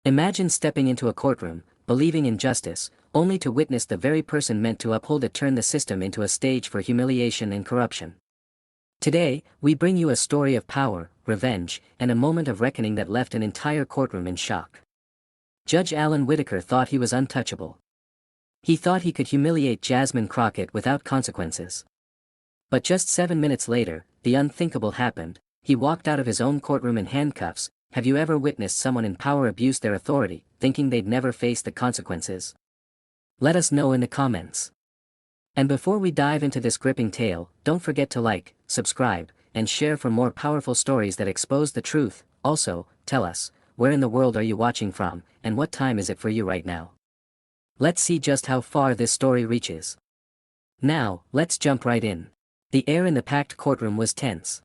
Imagine stepping into a courtroom, believing in justice, only to witness the very person meant to uphold it turn the system into a stage for humiliation and corruption. Today, we bring you a story of power, revenge, and a moment of reckoning that left an entire courtroom in shock. Judge Alan Whitaker thought he was untouchable. He thought he could humiliate Jasmine Crockett without consequences. But just 7 minutes later, the unthinkable happened. He walked out of his own courtroom in handcuffs. Have you ever witnessed someone in power abuse their authority, thinking they'd never face the consequences? Let us know in the comments. And before we dive into this gripping tale, don't forget to like, subscribe, and share for more powerful stories that expose the truth. Also, tell us, where in the world are you watching from, and what time is it for you right now? Let's see just how far this story reaches. Now, let's jump right in. The air in the packed courtroom was tense.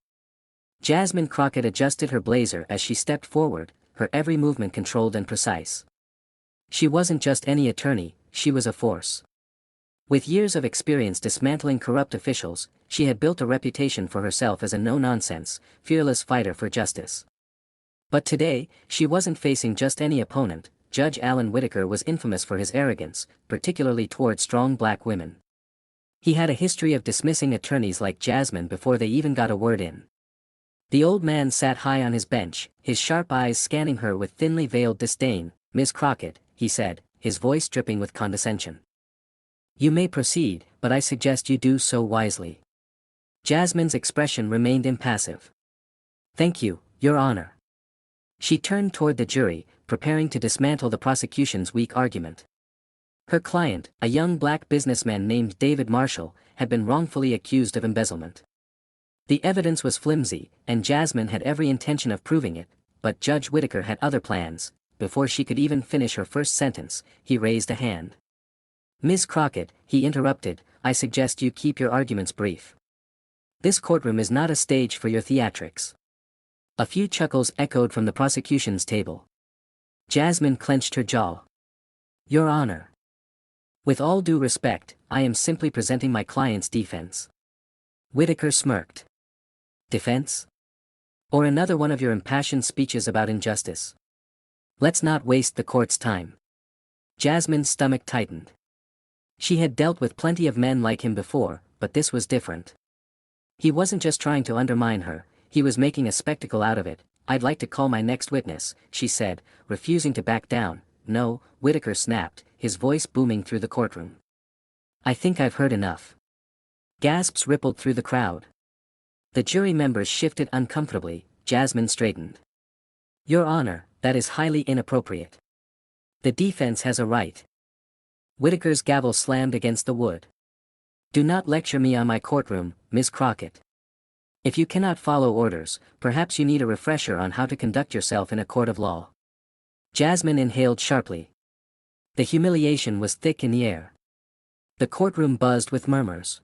Jasmine Crockett adjusted her blazer as she stepped forward, her every movement controlled and precise. She wasn't just any attorney, she was a force. With years of experience dismantling corrupt officials, she had built a reputation for herself as a no-nonsense, fearless fighter for justice. But today, she wasn't facing just any opponent. Judge Alan Whitaker was infamous for his arrogance, particularly toward strong black women. He had a history of dismissing attorneys like Jasmine before they even got a word in. The old man sat high on his bench, his sharp eyes scanning her with thinly veiled disdain. "Miss Crockett," he said, his voice dripping with condescension. "You may proceed, but I suggest you do so wisely." Jasmine's expression remained impassive. "Thank you, Your Honor." She turned toward the jury, preparing to dismantle the prosecution's weak argument. Her client, a young black businessman named David Marshall, had been wrongfully accused of embezzlement. The evidence was flimsy, and Jasmine had every intention of proving it, but Judge Whitaker had other plans. Before she could even finish her first sentence, he raised a hand. "Ms. Crockett," he interrupted, "I suggest you keep your arguments brief. This courtroom is not a stage for your theatrics." A few chuckles echoed from the prosecution's table. Jasmine clenched her jaw. "Your Honor. With all due respect, I am simply presenting my client's defense." Whitaker smirked. "Defense? Or another one of your impassioned speeches about injustice? Let's not waste the court's time." Jasmine's stomach tightened. She had dealt with plenty of men like him before, but this was different. He wasn't just trying to undermine her, he was making a spectacle out of it. "I'd like to call my next witness," she said, refusing to back down. "No," Whitaker snapped, his voice booming through the courtroom. "I think I've heard enough." Gasps rippled through the crowd. The jury members shifted uncomfortably. Jasmine straightened. "Your Honor, that is highly inappropriate. The defense has a right." Whitaker's gavel slammed against the wood. "Do not lecture me on my courtroom, Ms. Crockett. If you cannot follow orders, perhaps you need a refresher on how to conduct yourself in a court of law." Jasmine inhaled sharply. The humiliation was thick in the air. The courtroom buzzed with murmurs.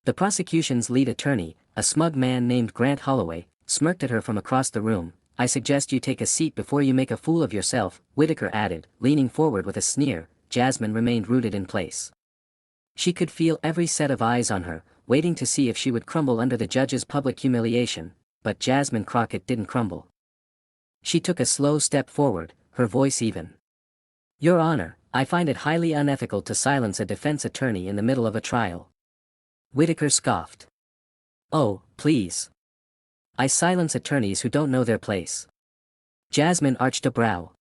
The prosecution's lead attorney, a smug man named Grant Holloway, smirked at her from across the room. "I suggest you take a seat before you make a fool of yourself," Whitaker added, leaning forward with a sneer. Jasmine remained rooted in place. She could feel every set of eyes on her, waiting to see if she would crumble under the judge's public humiliation, but Jasmine Crockett didn't crumble. She took a slow step forward, her voice even. "Your Honor, I find it highly unethical to silence a defense attorney in the middle of a trial." Whitaker scoffed. "Oh, please. I silence attorneys who don't know their place." Jasmine arched a brow.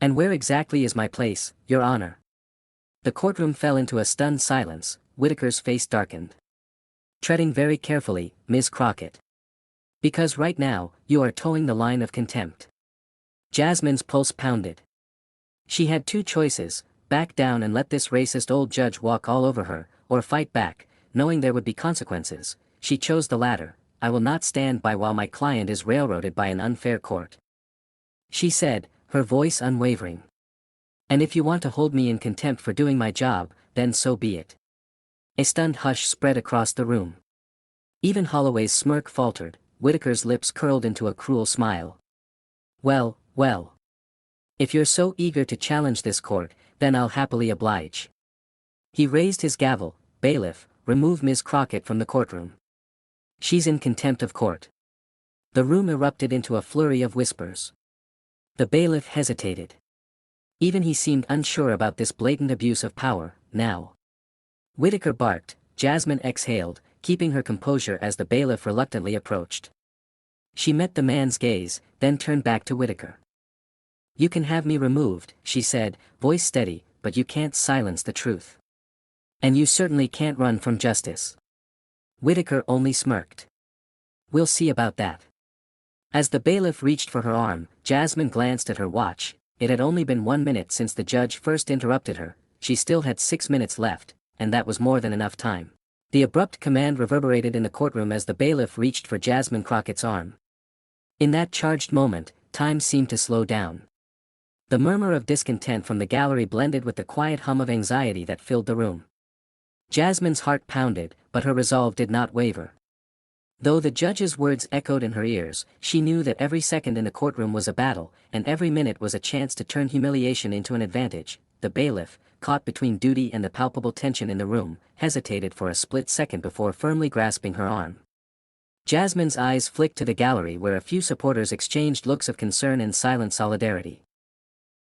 "And where exactly is my place, Your Honor?" The courtroom fell into a stunned silence. Whitaker's face darkened. "Treading very carefully, Ms. Crockett. Because right now, you are towing the line of contempt." Jasmine's pulse pounded. She had two choices: back down and let this racist old judge walk all over her, or fight back, knowing there would be consequences. She chose the latter. "I will not stand by while my client is railroaded by an unfair court," she said, her voice unwavering. "And if you want to hold me in contempt for doing my job, then so be it." A stunned hush spread across the room. Even Holloway's smirk faltered. Whitaker's lips curled into a cruel smile. Well. If you're so eager to challenge this court, then I'll happily oblige." He raised his gavel. "Bailiff, remove Ms. Crockett from the courtroom. She's in contempt of court." The room erupted into a flurry of whispers. The bailiff hesitated. Even he seemed unsure about this blatant abuse of power, now. Whitaker barked, Jasmine exhaled, keeping her composure as the bailiff reluctantly approached. She met the man's gaze, then turned back to Whitaker. "You can have me removed," she said, voice steady, "but you can't silence the truth. And you certainly can't run from justice." Whitaker only smirked. "We'll see about that." As the bailiff reached for her arm, Jasmine glanced at her watch. It had only been 1 minute since the judge first interrupted her. She still had 6 minutes left, and that was more than enough time. The abrupt command reverberated in the courtroom as the bailiff reached for Jasmine Crockett's arm. In that charged moment, time seemed to slow down. The murmur of discontent from the gallery blended with the quiet hum of anxiety that filled the room. Jasmine's heart pounded, but her resolve did not waver. Though the judge's words echoed in her ears, she knew that every second in the courtroom was a battle, and every minute was a chance to turn humiliation into an advantage. The bailiff, caught between duty and the palpable tension in the room, hesitated for a split second before firmly grasping her arm. Jasmine's eyes flicked to the gallery where a few supporters exchanged looks of concern and silent solidarity.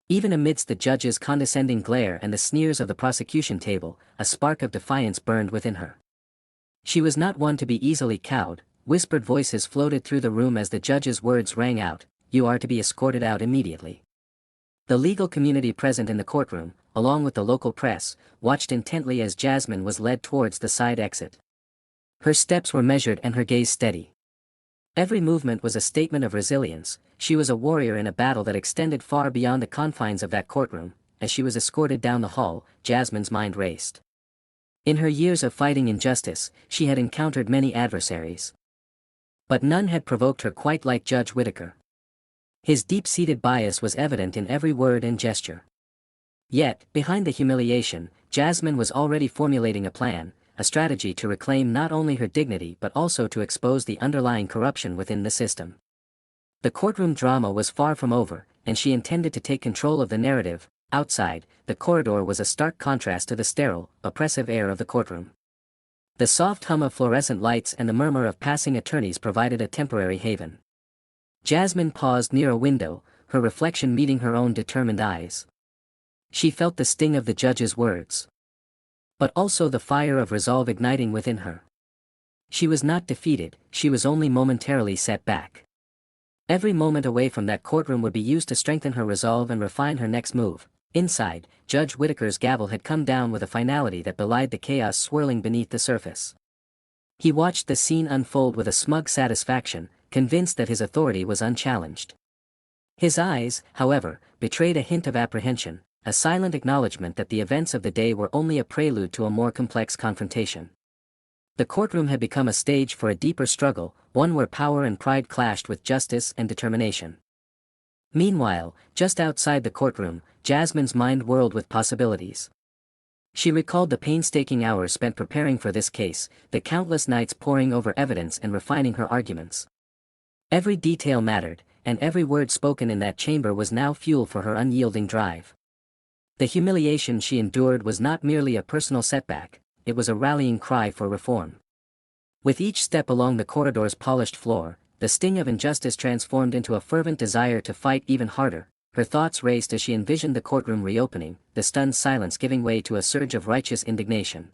Even amidst the judge's condescending glare and the sneers of the prosecution table, a spark of defiance burned within her. She was not one to be easily cowed. Whispered voices floated through the room as the judge's words rang out, "You are to be escorted out immediately." The legal community present in the courtroom, along with the local press, watched intently as Jasmine was led towards the side exit. Her steps were measured and her gaze steady. Every movement was a statement of resilience. She was a warrior in a battle that extended far beyond the confines of that courtroom. As she was escorted down the hall, Jasmine's mind raced. In her years of fighting injustice, she had encountered many adversaries. But none had provoked her quite like Judge Whitaker. His deep-seated bias was evident in every word and gesture. Yet, behind the humiliation, Jasmine was already formulating a plan, a strategy to reclaim not only her dignity but also to expose the underlying corruption within the system. The courtroom drama was far from over, and she intended to take control of the narrative. Outside, the corridor was a stark contrast to the sterile, oppressive air of the courtroom. The soft hum of fluorescent lights and the murmur of passing attorneys provided a temporary haven. Jasmine paused near a window, her reflection meeting her own determined eyes. She felt the sting of the judge's words, but also the fire of resolve igniting within her. She was not defeated, she was only momentarily set back. Every moment away from that courtroom would be used to strengthen her resolve and refine her next move. Inside, Judge Whitaker's gavel had come down with a finality that belied the chaos swirling beneath the surface. He watched the scene unfold with a smug satisfaction, convinced that his authority was unchallenged. His eyes, however, betrayed a hint of apprehension, a silent acknowledgement that the events of the day were only a prelude to a more complex confrontation. The courtroom had become a stage for a deeper struggle, one where power and pride clashed with justice and determination. Meanwhile, just outside the courtroom, Jasmine's mind whirled with possibilities. She recalled the painstaking hours spent preparing for this case, the countless nights poring over evidence and refining her arguments. Every detail mattered, and every word spoken in that chamber was now fuel for her unyielding drive. The humiliation she endured was not merely a personal setback, it was a rallying cry for reform. With each step along the corridor's polished floor, the sting of injustice transformed into a fervent desire to fight even harder. Her thoughts raced as she envisioned the courtroom reopening, the stunned silence giving way to a surge of righteous indignation.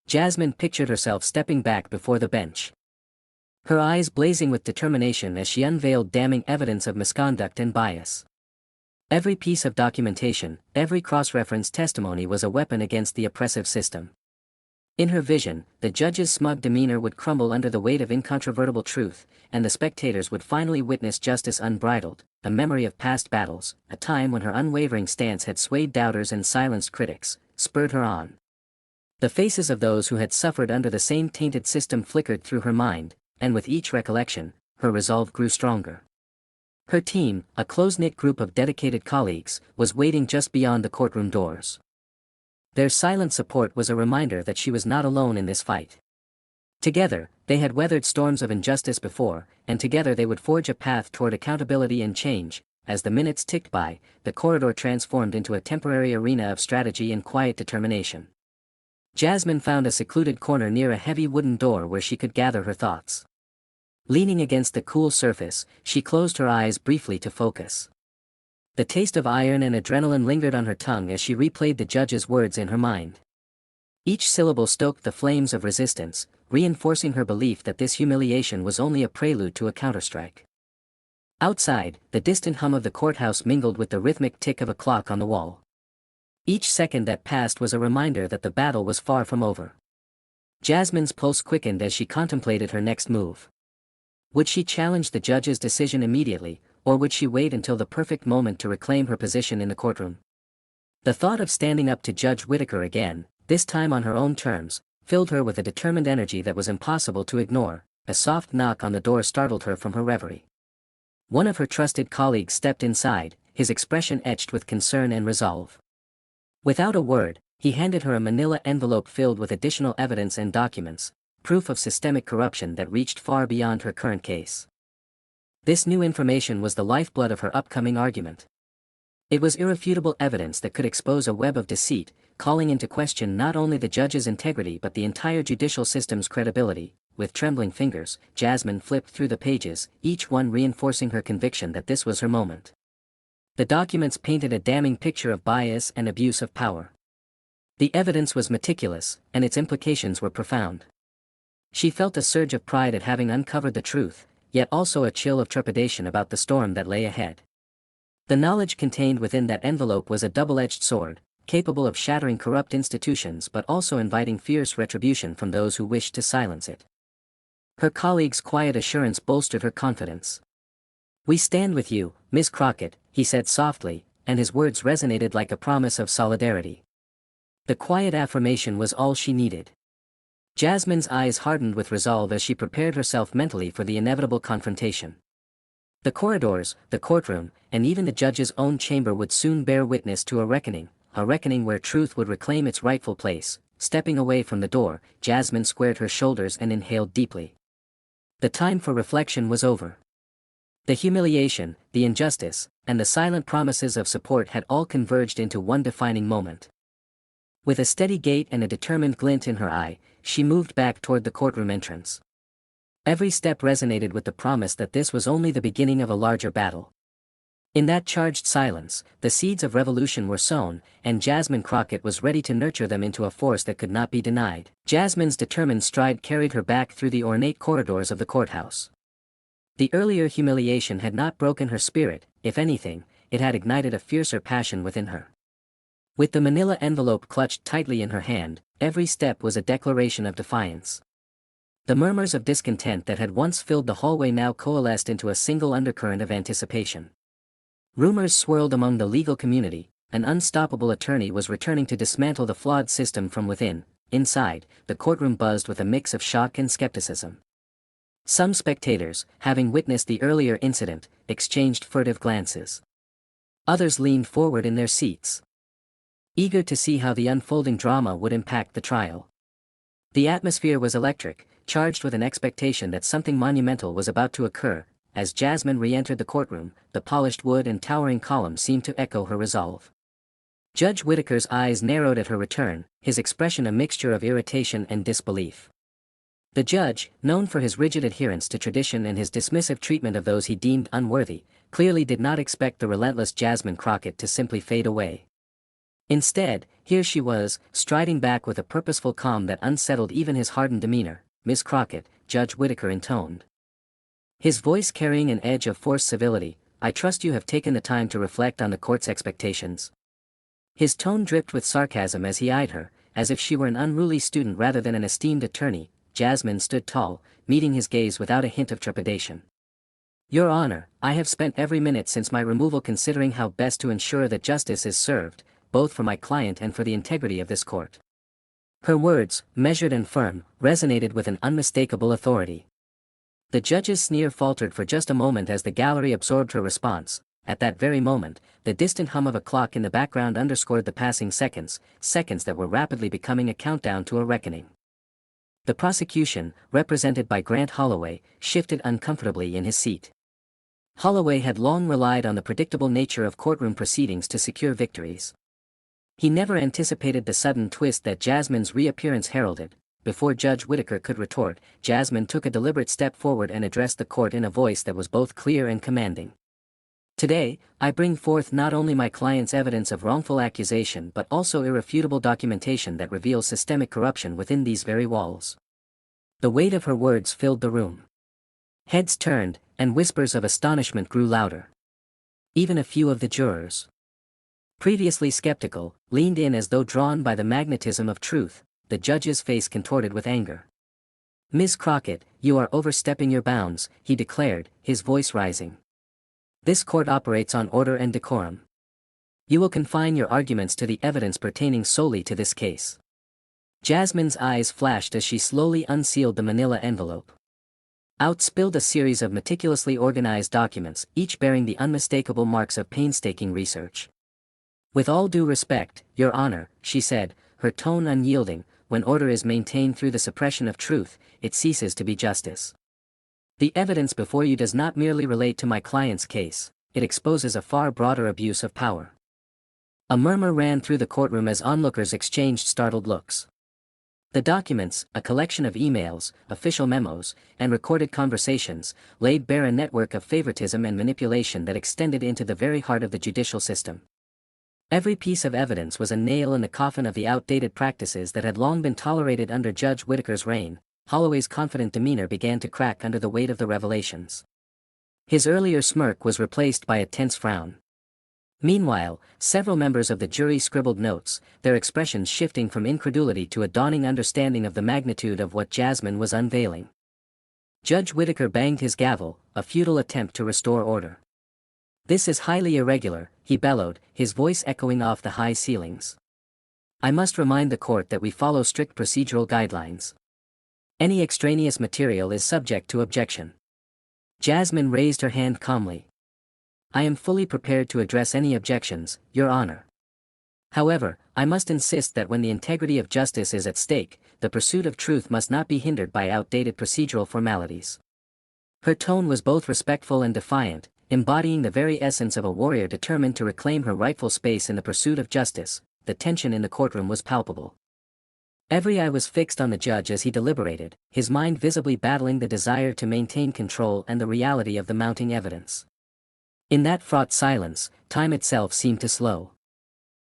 Jasmine pictured herself stepping back before the bench, her eyes blazing with determination as she unveiled damning evidence of misconduct and bias. Every piece of documentation, every cross-reference testimony was a weapon against the oppressive system. In her vision, the judge's smug demeanor would crumble under the weight of incontrovertible truth, and the spectators would finally witness justice unbridled, a memory of past battles, a time when her unwavering stance had swayed doubters and silenced critics, spurred her on. The faces of those who had suffered under the same tainted system flickered through her mind, and with each recollection, her resolve grew stronger. Her team, a close-knit group of dedicated colleagues, was waiting just beyond the courtroom doors. Their silent support was a reminder that she was not alone in this fight. Together, they had weathered storms of injustice before, and together they would forge a path toward accountability and change. As the minutes ticked by, the corridor transformed into a temporary arena of strategy and quiet determination. Jasmine found a secluded corner near a heavy wooden door where she could gather her thoughts. Leaning against the cool surface, she closed her eyes briefly to focus. The taste of iron and adrenaline lingered on her tongue as she replayed the judge's words in her mind. Each syllable stoked the flames of resistance, reinforcing her belief that this humiliation was only a prelude to a counterstrike. Outside, the distant hum of the courthouse mingled with the rhythmic tick of a clock on the wall. Each second that passed was a reminder that the battle was far from over. Jasmine's pulse quickened as she contemplated her next move. Would she challenge the judge's decision immediately, or would she wait until the perfect moment to reclaim her position in the courtroom? The thought of standing up to Judge Whittaker again, this time on her own terms, filled her with a determined energy that was impossible to ignore. A soft knock on the door startled her from her reverie. One of her trusted colleagues stepped inside, his expression etched with concern and resolve. Without a word, he handed her a manila envelope filled with additional evidence and documents, proof of systemic corruption that reached far beyond her current case. This new information was the lifeblood of her upcoming argument. It was irrefutable evidence that could expose a web of deceit, calling into question not only the judge's integrity but the entire judicial system's credibility. With trembling fingers, Jasmine flipped through the pages, each one reinforcing her conviction that this was her moment. The documents painted a damning picture of bias and abuse of power. The evidence was meticulous, and its implications were profound. She felt a surge of pride at having uncovered the truth, yet also a chill of trepidation about the storm that lay ahead. The knowledge contained within that envelope was a double-edged sword, capable of shattering corrupt institutions but also inviting fierce retribution from those who wished to silence it. Her colleague's quiet assurance bolstered her confidence. "We stand with you, Miss Crockett," he said softly, and his words resonated like a promise of solidarity. The quiet affirmation was all she needed. Jasmine's eyes hardened with resolve as she prepared herself mentally for the inevitable confrontation. The corridors, the courtroom, and even the judge's own chamber would soon bear witness to a reckoning where truth would reclaim its rightful place. Stepping away from the door, Jasmine squared her shoulders and inhaled deeply. The time for reflection was over. The humiliation, the injustice, and the silent promises of support had all converged into one defining moment. With a steady gait and a determined glint in her eye, she moved back toward the courtroom entrance. Every step resonated with the promise that this was only the beginning of a larger battle. In that charged silence, the seeds of revolution were sown, and Jasmine Crockett was ready to nurture them into a force that could not be denied. Jasmine's determined stride carried her back through the ornate corridors of the courthouse. The earlier humiliation had not broken her spirit; if anything, it had ignited a fiercer passion within her. With the manila envelope clutched tightly in her hand, every step was a declaration of defiance. The murmurs of discontent that had once filled the hallway now coalesced into a single undercurrent of anticipation. Rumors swirled among the legal community. An unstoppable attorney was returning to dismantle the flawed system from within. Inside, the courtroom buzzed with a mix of shock and skepticism. Some spectators, having witnessed the earlier incident, exchanged furtive glances. Others leaned forward in their seats, eager to see how the unfolding drama would impact the trial. The atmosphere was electric, charged with an expectation that something monumental was about to occur. As Jasmine re-entered the courtroom, the polished wood and towering columns seemed to echo her resolve. Judge Whittaker's eyes narrowed at her return, his expression a mixture of irritation and disbelief. The judge, known for his rigid adherence to tradition and his dismissive treatment of those he deemed unworthy, clearly did not expect the relentless Jasmine Crockett to simply fade away. Instead, here she was, striding back with a purposeful calm that unsettled even his hardened demeanor. "Miss Crockett," Judge Whittaker intoned, his voice carrying an edge of forced civility, "I trust you have taken the time to reflect on the court's expectations." His tone dripped with sarcasm as he eyed her, as if she were an unruly student rather than an esteemed attorney. Jasmine stood tall, meeting his gaze without a hint of trepidation. "Your Honor, I have spent every minute since my removal considering how best to ensure that justice is served, both for my client and for the integrity of this court." Her words, measured and firm, resonated with an unmistakable authority. The judge's sneer faltered for just a moment as the gallery absorbed her response. At that very moment, the distant hum of a clock in the background underscored the passing seconds that were rapidly becoming a countdown to a reckoning. The prosecution, represented by Grant Holloway, shifted uncomfortably in his seat. Holloway had long relied on the predictable nature of courtroom proceedings to secure victories. He never anticipated the sudden twist that Jasmine's reappearance heralded. Before Judge Whittaker could retort, Jasmine took a deliberate step forward and addressed the court in a voice that was both clear and commanding. Today, I bring forth not only my client's evidence of wrongful accusation but also irrefutable documentation that reveals systemic corruption within these very walls. The weight of her words filled the room. Heads turned, and whispers of astonishment grew louder. Even a few of the jurors, previously skeptical, leaned in as though drawn by the magnetism of truth. The judge's face contorted with anger. "Ms. Crockett, you are overstepping your bounds," he declared, his voice rising. "This court operates on order and decorum. You will confine your arguments to the evidence pertaining solely to this case." Jasmine's eyes flashed as she slowly unsealed the manila envelope. Out spilled a series of meticulously organized documents, each bearing the unmistakable marks of painstaking research. "With all due respect, Your Honor," she said, her tone unyielding, "when order is maintained through the suppression of truth, it ceases to be justice. The evidence before you does not merely relate to my client's case, it exposes a far broader abuse of power." A murmur ran through the courtroom as onlookers exchanged startled looks. The documents, a collection of emails, official memos, and recorded conversations, laid bare a network of favoritism and manipulation that extended into the very heart of the judicial system. Every piece of evidence was a nail in the coffin of the outdated practices that had long been tolerated under Judge Whittaker's reign. Holloway's confident demeanor began to crack under the weight of the revelations. His earlier smirk was replaced by a tense frown. Meanwhile, several members of the jury scribbled notes, their expressions shifting from incredulity to a dawning understanding of the magnitude of what Jasmine was unveiling. Judge Whittaker banged his gavel, a futile attempt to restore order. "This is highly irregular," he bellowed, his voice echoing off the high ceilings. "I must remind the court that we follow strict procedural guidelines. Any extraneous material is subject to objection." Jasmine raised her hand calmly. "I am fully prepared to address any objections, Your Honor. However, I must insist that when the integrity of justice is at stake, the pursuit of truth must not be hindered by outdated procedural formalities." Her tone was both respectful and defiant, embodying the very essence of a warrior determined to reclaim her rightful space in the pursuit of justice. The tension in the courtroom was palpable. Every eye was fixed on the judge as he deliberated, his mind visibly battling the desire to maintain control and the reality of the mounting evidence. In that fraught silence, time itself seemed to slow.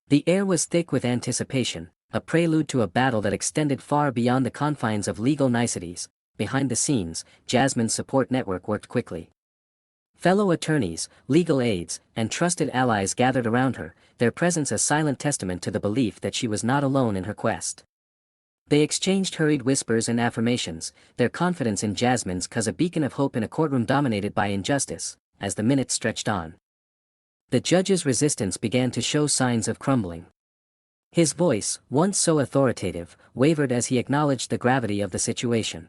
The air was thick with anticipation, a prelude to a battle that extended far beyond the confines of legal niceties. Behind the scenes, Jasmine's support network worked quickly. Fellow attorneys, legal aides, and trusted allies gathered around her, their presence a silent testament to the belief that she was not alone in her quest. They exchanged hurried whispers and affirmations, their confidence in Jasmine's cause a beacon of hope in a courtroom dominated by injustice. As the minutes stretched on, the judge's resistance began to show signs of crumbling. His voice, once so authoritative, wavered as he acknowledged the gravity of the situation.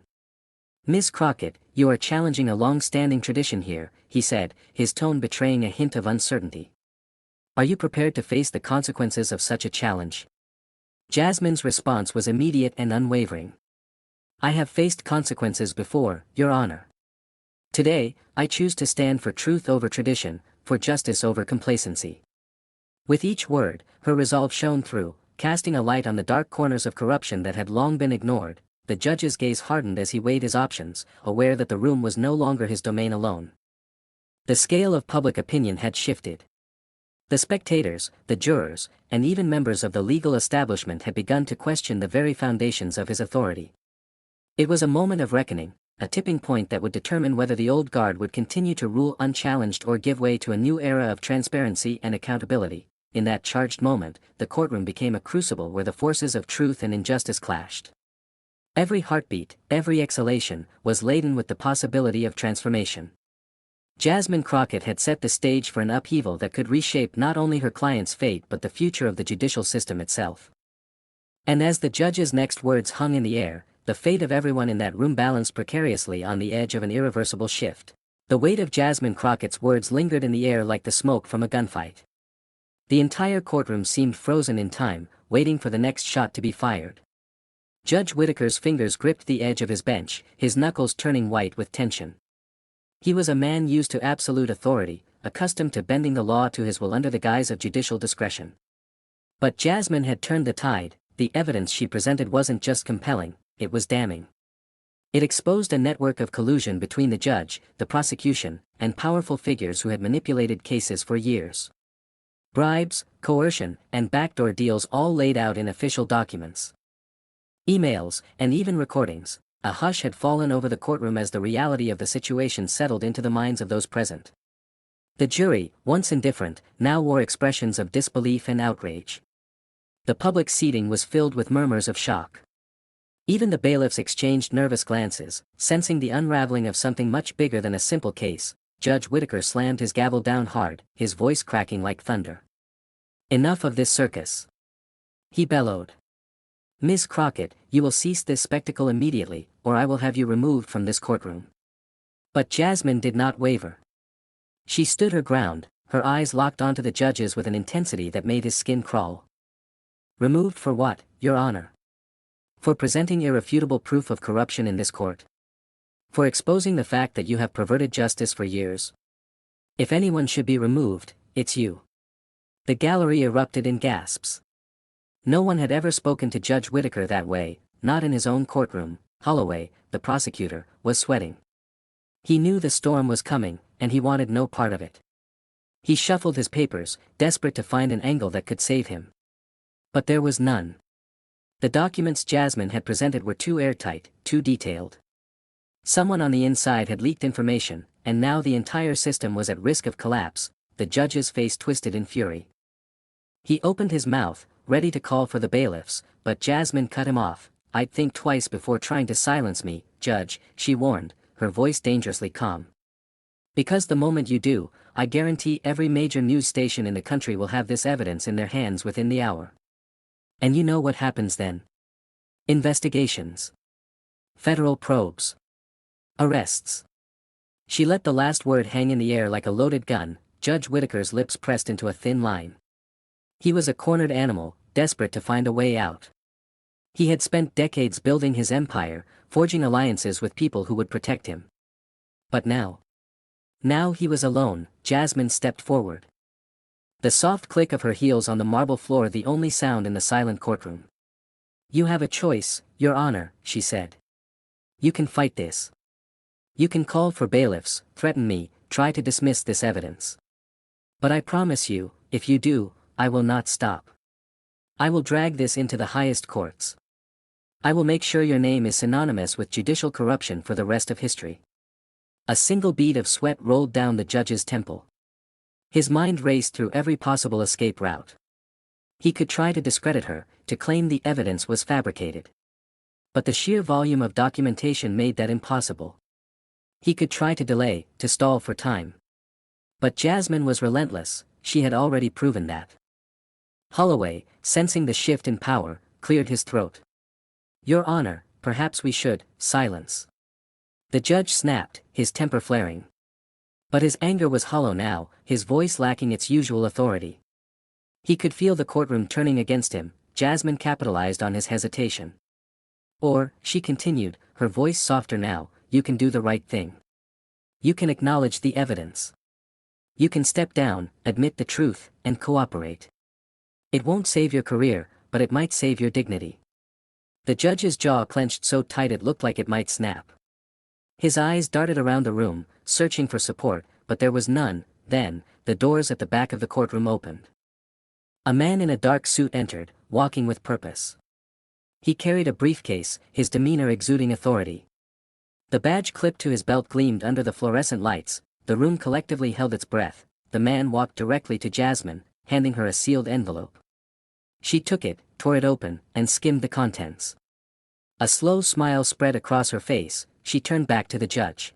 "Ms. Crockett, you are challenging a long-standing tradition here," he said, his tone betraying a hint of uncertainty. "Are you prepared to face the consequences of such a challenge?" Jasmine's response was immediate and unwavering. "I have faced consequences before, Your Honor. Today, I choose to stand for truth over tradition, for justice over complacency." With each word, her resolve shone through, casting a light on the dark corners of corruption that had long been ignored. The judge's gaze hardened as he weighed his options, aware that the room was no longer his domain alone. The scale of public opinion had shifted. The spectators, the jurors, and even members of the legal establishment had begun to question the very foundations of his authority. It was a moment of reckoning, a tipping point that would determine whether the old guard would continue to rule unchallenged or give way to a new era of transparency and accountability. In that charged moment, the courtroom became a crucible where the forces of truth and injustice clashed. Every heartbeat, every exhalation, was laden with the possibility of transformation. Jasmine Crockett had set the stage for an upheaval that could reshape not only her client's fate but the future of the judicial system itself. And as the judge's next words hung in the air, the fate of everyone in that room balanced precariously on the edge of an irreversible shift. The weight of Jasmine Crockett's words lingered in the air like the smoke from a gunfight. The entire courtroom seemed frozen in time, waiting for the next shot to be fired. Judge Whittaker's fingers gripped the edge of his bench, his knuckles turning white with tension. He was a man used to absolute authority, accustomed to bending the law to his will under the guise of judicial discretion. But Jasmine had turned the tide. The evidence she presented wasn't just compelling, it was damning. It exposed a network of collusion between the judge, the prosecution, and powerful figures who had manipulated cases for years. Bribes, coercion, and backdoor deals all laid out in official documents. Emails, and even recordings. A hush had fallen over the courtroom as the reality of the situation settled into the minds of those present. The jury, once indifferent, now wore expressions of disbelief and outrage. The public seating was filled with murmurs of shock. Even the bailiffs exchanged nervous glances, sensing the unraveling of something much bigger than a simple case. Judge Whittaker slammed his gavel down hard, his voice cracking like thunder. "Enough of this circus," he bellowed. "Miss Crockett, you will cease this spectacle immediately, or I will have you removed from this courtroom." But Jasmine did not waver. She stood her ground, her eyes locked onto the judge's with an intensity that made his skin crawl. "Removed for what, Your Honor?" "For presenting irrefutable proof of corruption in this court. For exposing the fact that you have perverted justice for years. If anyone should be removed, it's you." The gallery erupted in gasps. No one had ever spoken to Judge Whittaker that way, not in his own courtroom. Holloway, the prosecutor, was sweating. He knew the storm was coming, and he wanted no part of it. He shuffled his papers, desperate to find an angle that could save him. But there was none. The documents Jasmine had presented were too airtight, too detailed. Someone on the inside had leaked information, and now the entire system was at risk of collapse. The judge's face twisted in fury. He opened his mouth, ready to call for the bailiffs, but Jasmine cut him off. "I'd think twice before trying to silence me, Judge," she warned, her voice dangerously calm. "Because the moment you do, I guarantee every major news station in the country will have this evidence in their hands within the hour. And you know what happens then? Investigations. Federal probes. Arrests." She let the last word hang in the air like a loaded gun. Judge Whittaker's lips pressed into a thin line. He was a cornered animal, desperate to find a way out. He had spent decades building his empire, forging alliances with people who would protect him. But now he was alone. Jasmine stepped forward. The soft click of her heels on the marble floor the only sound in the silent courtroom. "You have a choice, Your Honor," she said. "You can fight this. You can call for bailiffs, threaten me, try to dismiss this evidence. But I promise you, if you do, I will not stop. I will drag this into the highest courts. I will make sure your name is synonymous with judicial corruption for the rest of history." A single bead of sweat rolled down the judge's temple. His mind raced through every possible escape route. He could try to discredit her, to claim the evidence was fabricated. But the sheer volume of documentation made that impossible. He could try to delay, to stall for time. But Jasmine was relentless. She had already proven that. Holloway, sensing the shift in power, cleared his throat. "Your Honor, perhaps we should." "Silence." The judge snapped, his temper flaring. But his anger was hollow now, his voice lacking its usual authority. He could feel the courtroom turning against him. Jasmine capitalized on his hesitation. "Or," she continued, her voice softer now, "you can do the right thing. You can acknowledge the evidence. You can step down, admit the truth, and cooperate. It won't save your career, but it might save your dignity." The judge's jaw clenched so tight it looked like it might snap. His eyes darted around the room, searching for support, but there was none. Then, the doors at the back of the courtroom opened. A man in a dark suit entered, walking with purpose. He carried a briefcase, his demeanor exuding authority. The badge clipped to his belt gleamed under the fluorescent lights. The room collectively held its breath. The man walked directly to Jasmine, handing her a sealed envelope. She took it, tore it open, and skimmed the contents. A slow smile spread across her face. She turned back to the judge.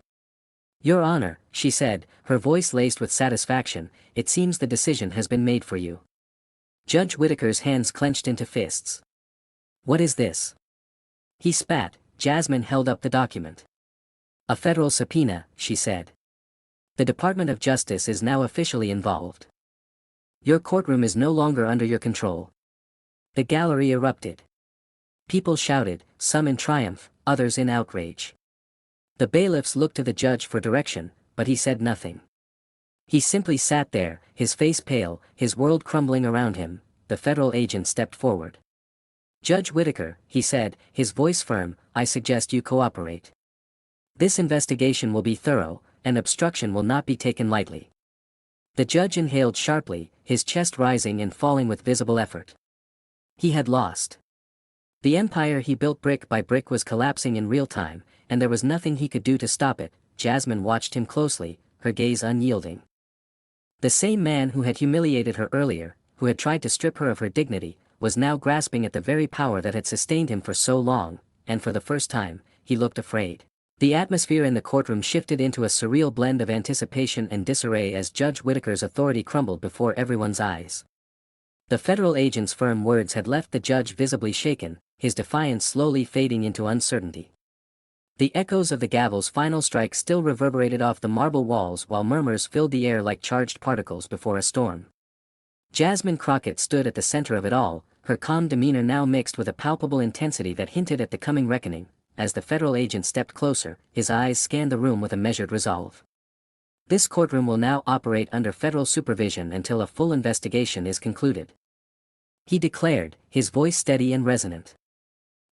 "Your Honor," she said, her voice laced with satisfaction, "it seems the decision has been made for you." Judge Whittaker's hands clenched into fists. "What is this?" He spat. Jasmine held up the document. "A federal subpoena," she said. "The Department of Justice is now officially involved. Your courtroom is no longer under your control." The gallery erupted. People shouted, some in triumph, others in outrage. The bailiffs looked to the judge for direction, but he said nothing. He simply sat there, his face pale, his world crumbling around him. The federal agent stepped forward. "Judge Whittaker," he said, his voice firm, "I suggest you cooperate. This investigation will be thorough, and obstruction will not be taken lightly. The judge inhaled sharply, his chest rising and falling with visible effort. He had lost. The empire he built brick by brick was collapsing in real time, and there was nothing he could do to stop it. Jasmine watched him closely, her gaze unyielding. The same man who had humiliated her earlier, who had tried to strip her of her dignity, was now grasping at the very power that had sustained him for so long, and for the first time, he looked afraid. The atmosphere in the courtroom shifted into a surreal blend of anticipation and disarray as Judge Whittaker's authority crumbled before everyone's eyes. The federal agent's firm words had left the judge visibly shaken, his defiance slowly fading into uncertainty. The echoes of the gavel's final strike still reverberated off the marble walls while murmurs filled the air like charged particles before a storm. Jasmine Crockett stood at the center of it all, her calm demeanor now mixed with a palpable intensity that hinted at the coming reckoning. As the federal agent stepped closer, his eyes scanned the room with a measured resolve. This courtroom will now operate under federal supervision until a full investigation is concluded, he declared, his voice steady and resonant.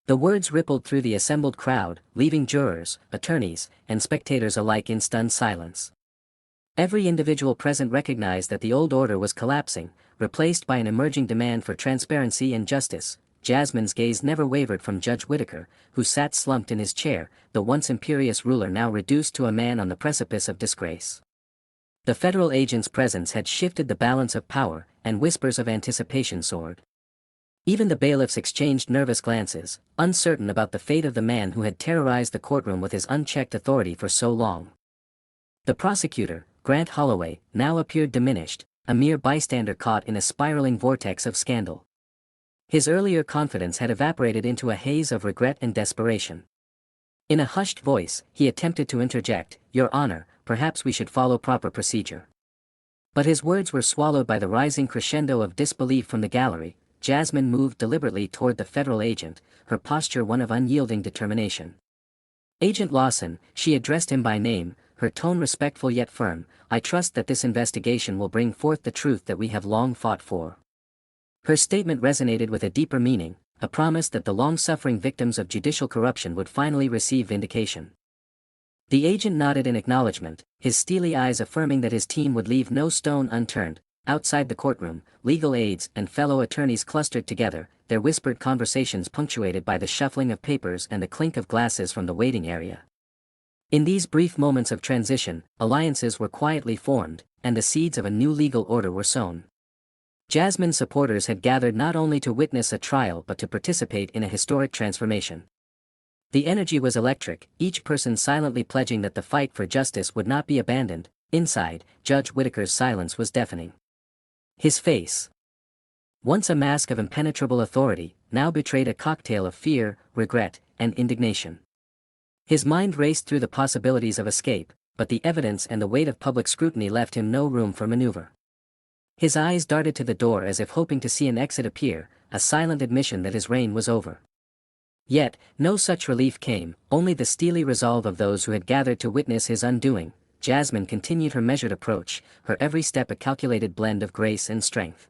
The words rippled through the assembled crowd, leaving jurors, attorneys, and spectators alike in stunned silence. Every individual present recognized that the old order was collapsing, replaced by an emerging demand for transparency and justice. Jasmine's gaze never wavered from Judge Whittaker, who sat slumped in his chair, the once imperious ruler now reduced to a man on the precipice of disgrace. The federal agent's presence had shifted the balance of power, and whispers of anticipation soared. Even the bailiffs exchanged nervous glances, uncertain about the fate of the man who had terrorized the courtroom with his unchecked authority for so long. The prosecutor, Grant Holloway, now appeared diminished, a mere bystander caught in a spiraling vortex of scandal. His earlier confidence had evaporated into a haze of regret and desperation. In a hushed voice, he attempted to interject, "Your Honor, perhaps we should follow proper procedure." But his words were swallowed by the rising crescendo of disbelief from the gallery. Jasmine moved deliberately toward the federal agent, her posture one of unyielding determination. "Agent Lawson," she addressed him by name, her tone respectful yet firm, "I trust that this investigation will bring forth the truth that we have long fought for." Her statement resonated with a deeper meaning, a promise that the long-suffering victims of judicial corruption would finally receive vindication. The agent nodded in acknowledgement, his steely eyes affirming that his team would leave no stone unturned. Outside the courtroom, legal aides and fellow attorneys clustered together, their whispered conversations punctuated by the shuffling of papers and the clink of glasses from the waiting area. In these brief moments of transition, alliances were quietly formed, and the seeds of a new legal order were sown. Jasmine's supporters had gathered not only to witness a trial but to participate in a historic transformation. The energy was electric, each person silently pledging that the fight for justice would not be abandoned. Inside, Judge Whittaker's silence was deafening. His face, once a mask of impenetrable authority, now betrayed a cocktail of fear, regret, and indignation. His mind raced through the possibilities of escape, but the evidence and the weight of public scrutiny left him no room for maneuver. His eyes darted to the door as if hoping to see an exit appear, a silent admission that his reign was over. Yet, no such relief came, only the steely resolve of those who had gathered to witness his undoing. Jasmine continued her measured approach, her every step a calculated blend of grace and strength.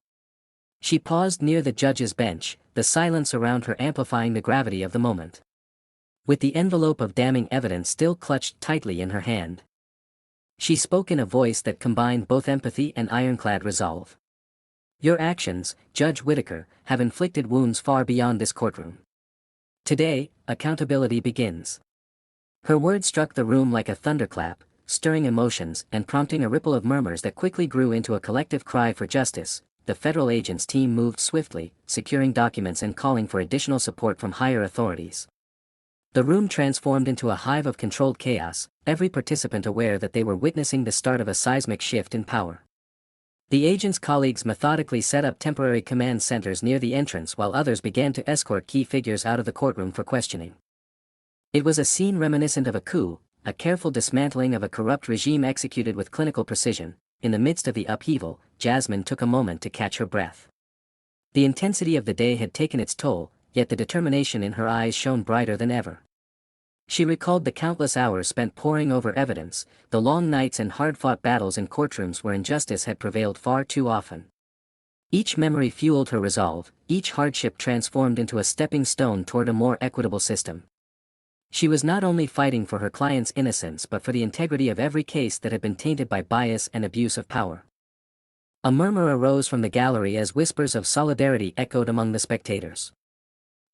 She paused near the judge's bench, the silence around her amplifying the gravity of the moment. With the envelope of damning evidence still clutched tightly in her hand, she spoke in a voice that combined both empathy and ironclad resolve. "Your actions, Judge Whittaker, have inflicted wounds far beyond this courtroom. Today, accountability begins." Her words struck the room like a thunderclap, stirring emotions and prompting a ripple of murmurs that quickly grew into a collective cry for justice. The federal agent's team moved swiftly, securing documents and calling for additional support from higher authorities. The room transformed into a hive of controlled chaos, every participant aware that they were witnessing the start of a seismic shift in power. The agent's colleagues methodically set up temporary command centers near the entrance while others began to escort key figures out of the courtroom for questioning. It was a scene reminiscent of a coup, a careful dismantling of a corrupt regime executed with clinical precision. In the midst of the upheaval, Jasmine took a moment to catch her breath. The intensity of the day had taken its toll, yet the determination in her eyes shone brighter than ever. She recalled the countless hours spent poring over evidence, the long nights and hard-fought battles in courtrooms where injustice had prevailed far too often. Each memory fueled her resolve, each hardship transformed into a stepping stone toward a more equitable system. She was not only fighting for her client's innocence but for the integrity of every case that had been tainted by bias and abuse of power. A murmur arose from the gallery as whispers of solidarity echoed among the spectators.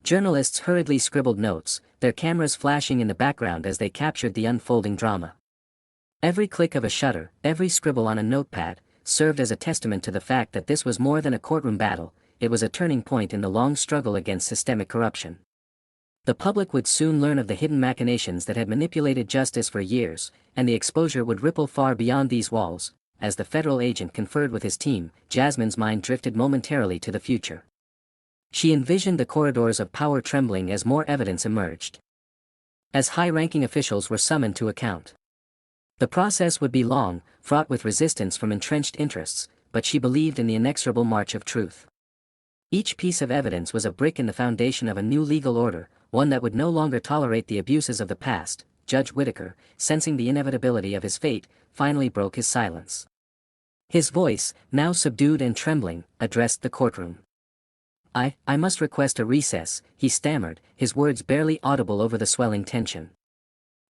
Journalists hurriedly scribbled notes, their cameras flashing in the background as they captured the unfolding drama. Every click of a shutter, every scribble on a notepad, served as a testament to the fact that this was more than a courtroom battle, it was a turning point in the long struggle against systemic corruption. The public would soon learn of the hidden machinations that had manipulated justice for years, and the exposure would ripple far beyond these walls. As the federal agent conferred with his team, Jasmine's mind drifted momentarily to the future. She envisioned the corridors of power trembling as more evidence emerged. As high-ranking officials were summoned to account. The process would be long, fraught with resistance from entrenched interests, but she believed in the inexorable march of truth. Each piece of evidence was a brick in the foundation of a new legal order, one that would no longer tolerate the abuses of the past. Judge Whitaker, sensing the inevitability of his fate, finally broke his silence. His voice, now subdued and trembling, addressed the courtroom. I must request a recess," he stammered, his words barely audible over the swelling tension.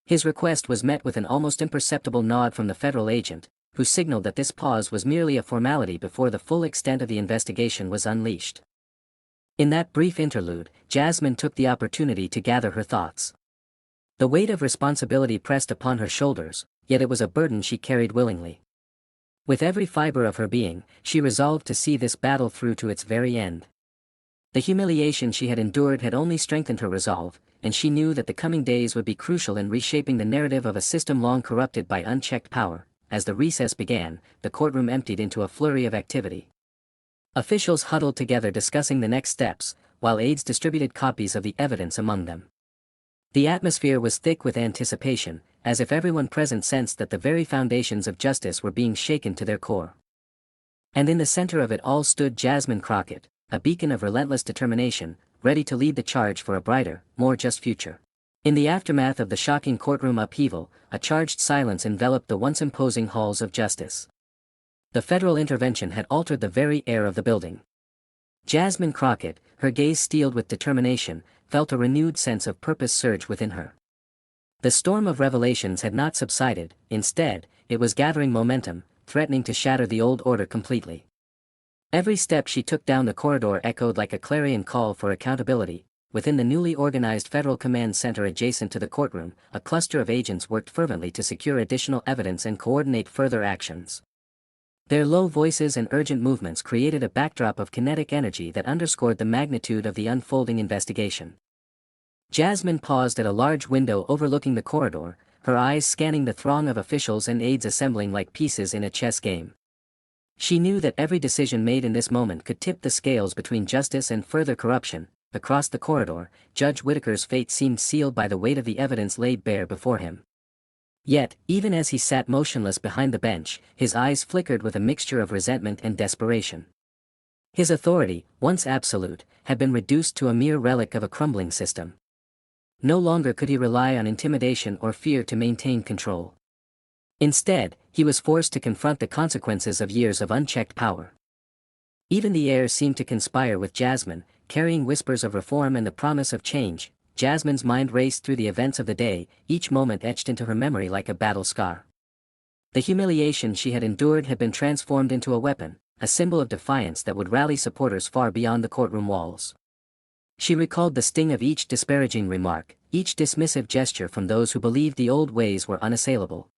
His request was met with an almost imperceptible nod from the federal agent, who signaled that this pause was merely a formality before the full extent of the investigation was unleashed. In that brief interlude, Jasmine took the opportunity to gather her thoughts. The weight of responsibility pressed upon her shoulders, yet it was a burden she carried willingly. With every fiber of her being, she resolved to see this battle through to its very end. The humiliation she had endured had only strengthened her resolve, and she knew that the coming days would be crucial in reshaping the narrative of a system long corrupted by unchecked power. As the recess began, the courtroom emptied into a flurry of activity. Officials huddled together discussing the next steps, while aides distributed copies of the evidence among them. The atmosphere was thick with anticipation, as if everyone present sensed that the very foundations of justice were being shaken to their core. And in the center of it all stood Jasmine Crockett, a beacon of relentless determination, ready to lead the charge for a brighter, more just future. In the aftermath of the shocking courtroom upheaval, a charged silence enveloped the once imposing halls of justice. The federal intervention had altered the very air of the building. Jasmine Crockett, her gaze steeled with determination, felt a renewed sense of purpose surge within her. The storm of revelations had not subsided, instead, it was gathering momentum, threatening to shatter the old order completely. Every step she took down the corridor echoed like a clarion call for accountability. Within the newly organized Federal Command Center adjacent to the courtroom, a cluster of agents worked fervently to secure additional evidence and coordinate further actions. Their low voices and urgent movements created a backdrop of kinetic energy that underscored the magnitude of the unfolding investigation. Jasmine paused at a large window overlooking the corridor, her eyes scanning the throng of officials and aides assembling like pieces in a chess game. She knew that every decision made in this moment could tip the scales between justice and further corruption. Across the corridor, Judge Whitaker's fate seemed sealed by the weight of the evidence laid bare before him. Yet, even as he sat motionless behind the bench, his eyes flickered with a mixture of resentment and desperation. His authority, once absolute, had been reduced to a mere relic of a crumbling system. No longer could he rely on intimidation or fear to maintain control. Instead, he was forced to confront the consequences of years of unchecked power. Even the air seemed to conspire with Jasmine, carrying whispers of reform and the promise of change. Jasmine's mind raced through the events of the day, each moment etched into her memory like a battle scar. The humiliation she had endured had been transformed into a weapon, a symbol of defiance that would rally supporters far beyond the courtroom walls. She recalled the sting of each disparaging remark, each dismissive gesture from those who believed the old ways were unassailable.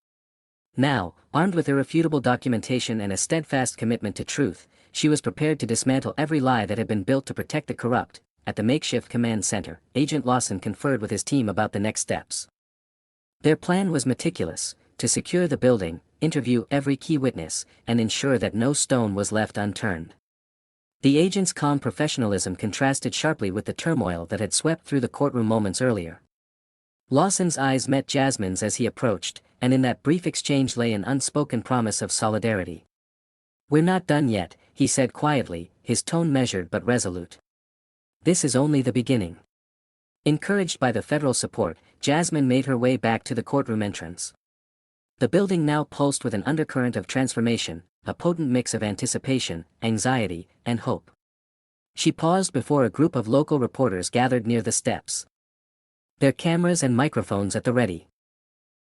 Now, armed with irrefutable documentation and a steadfast commitment to truth, she was prepared to dismantle every lie that had been built to protect the corrupt. At the makeshift command center, Agent Lawson conferred with his team about the next steps. Their plan was meticulous: to secure the building, interview every key witness, and ensure that no stone was left unturned. The agent's calm professionalism contrasted sharply with the turmoil that had swept through the courtroom moments earlier. Lawson's eyes met Jasmine's as he approached, and in that brief exchange lay an unspoken promise of solidarity. "We're not done yet," he said quietly, his tone measured but resolute. "This is only the beginning." Encouraged by the federal support, Jasmine made her way back to the courtroom entrance. The building now pulsed with an undercurrent of transformation, a potent mix of anticipation, anxiety, and hope. She paused before a group of local reporters gathered near the steps. their cameras and microphones at the ready.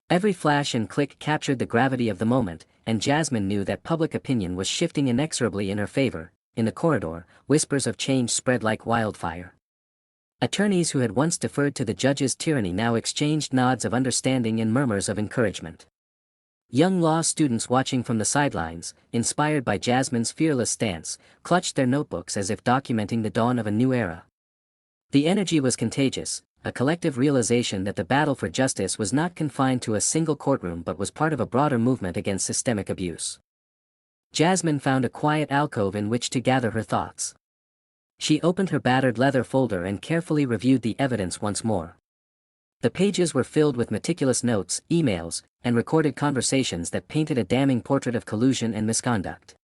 Every flash and click captured the gravity of the moment, and Jasmine knew that public opinion was shifting inexorably in her favor. In the corridor, whispers of change spread like wildfire. Attorneys who had once deferred to the judge's tyranny now exchanged nods of understanding and murmurs of encouragement. Young law students watching from the sidelines, inspired by Jasmine's fearless stance, clutched their notebooks as if documenting the dawn of a new era. The energy was contagious, a collective realization that the battle for justice was not confined to a single courtroom but was part of a broader movement against systemic abuse. Jasmine found a quiet alcove in which to gather her thoughts. She opened her battered leather folder and carefully reviewed the evidence once more. The pages were filled with meticulous notes, emails, and recorded conversations that painted a damning portrait of collusion and misconduct.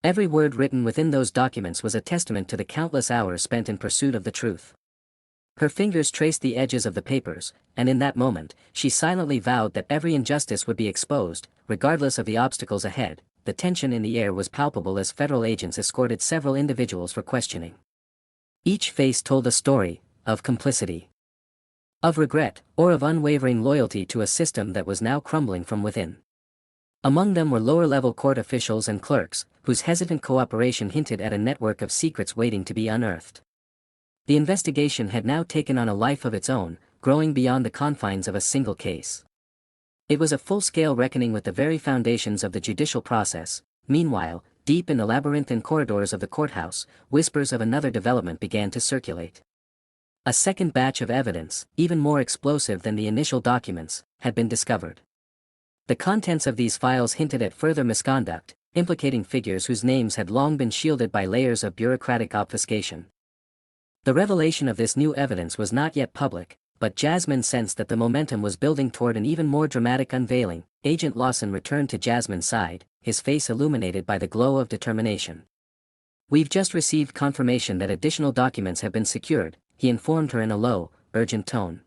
Every word written within those documents was a testament to the countless hours spent in pursuit of the truth. Her fingers traced the edges of the papers, and in that moment, she silently vowed that every injustice would be exposed, regardless of the obstacles ahead. The tension in the air was palpable as federal agents escorted several individuals for questioning. Each face told a story, of complicity, of regret, or of unwavering loyalty to a system that was now crumbling from within. Among them were lower-level court officials and clerks, whose hesitant cooperation hinted at a network of secrets waiting to be unearthed. The investigation had now taken on a life of its own, growing beyond the confines of a single case. It was a full-scale reckoning with the very foundations of the judicial process. Meanwhile, deep in the labyrinthine corridors of the courthouse, whispers of another development began to circulate. A second batch of evidence, even more explosive than the initial documents, had been discovered. The contents of these files hinted at further misconduct, implicating figures whose names had long been shielded by layers of bureaucratic obfuscation. The revelation of this new evidence was not yet public, but Jasmine sensed that the momentum was building toward an even more dramatic unveiling. Agent Lawson returned to Jasmine's side, his face illuminated by the glow of determination. "We've just received confirmation that additional documents have been secured," he informed her in a low, urgent tone.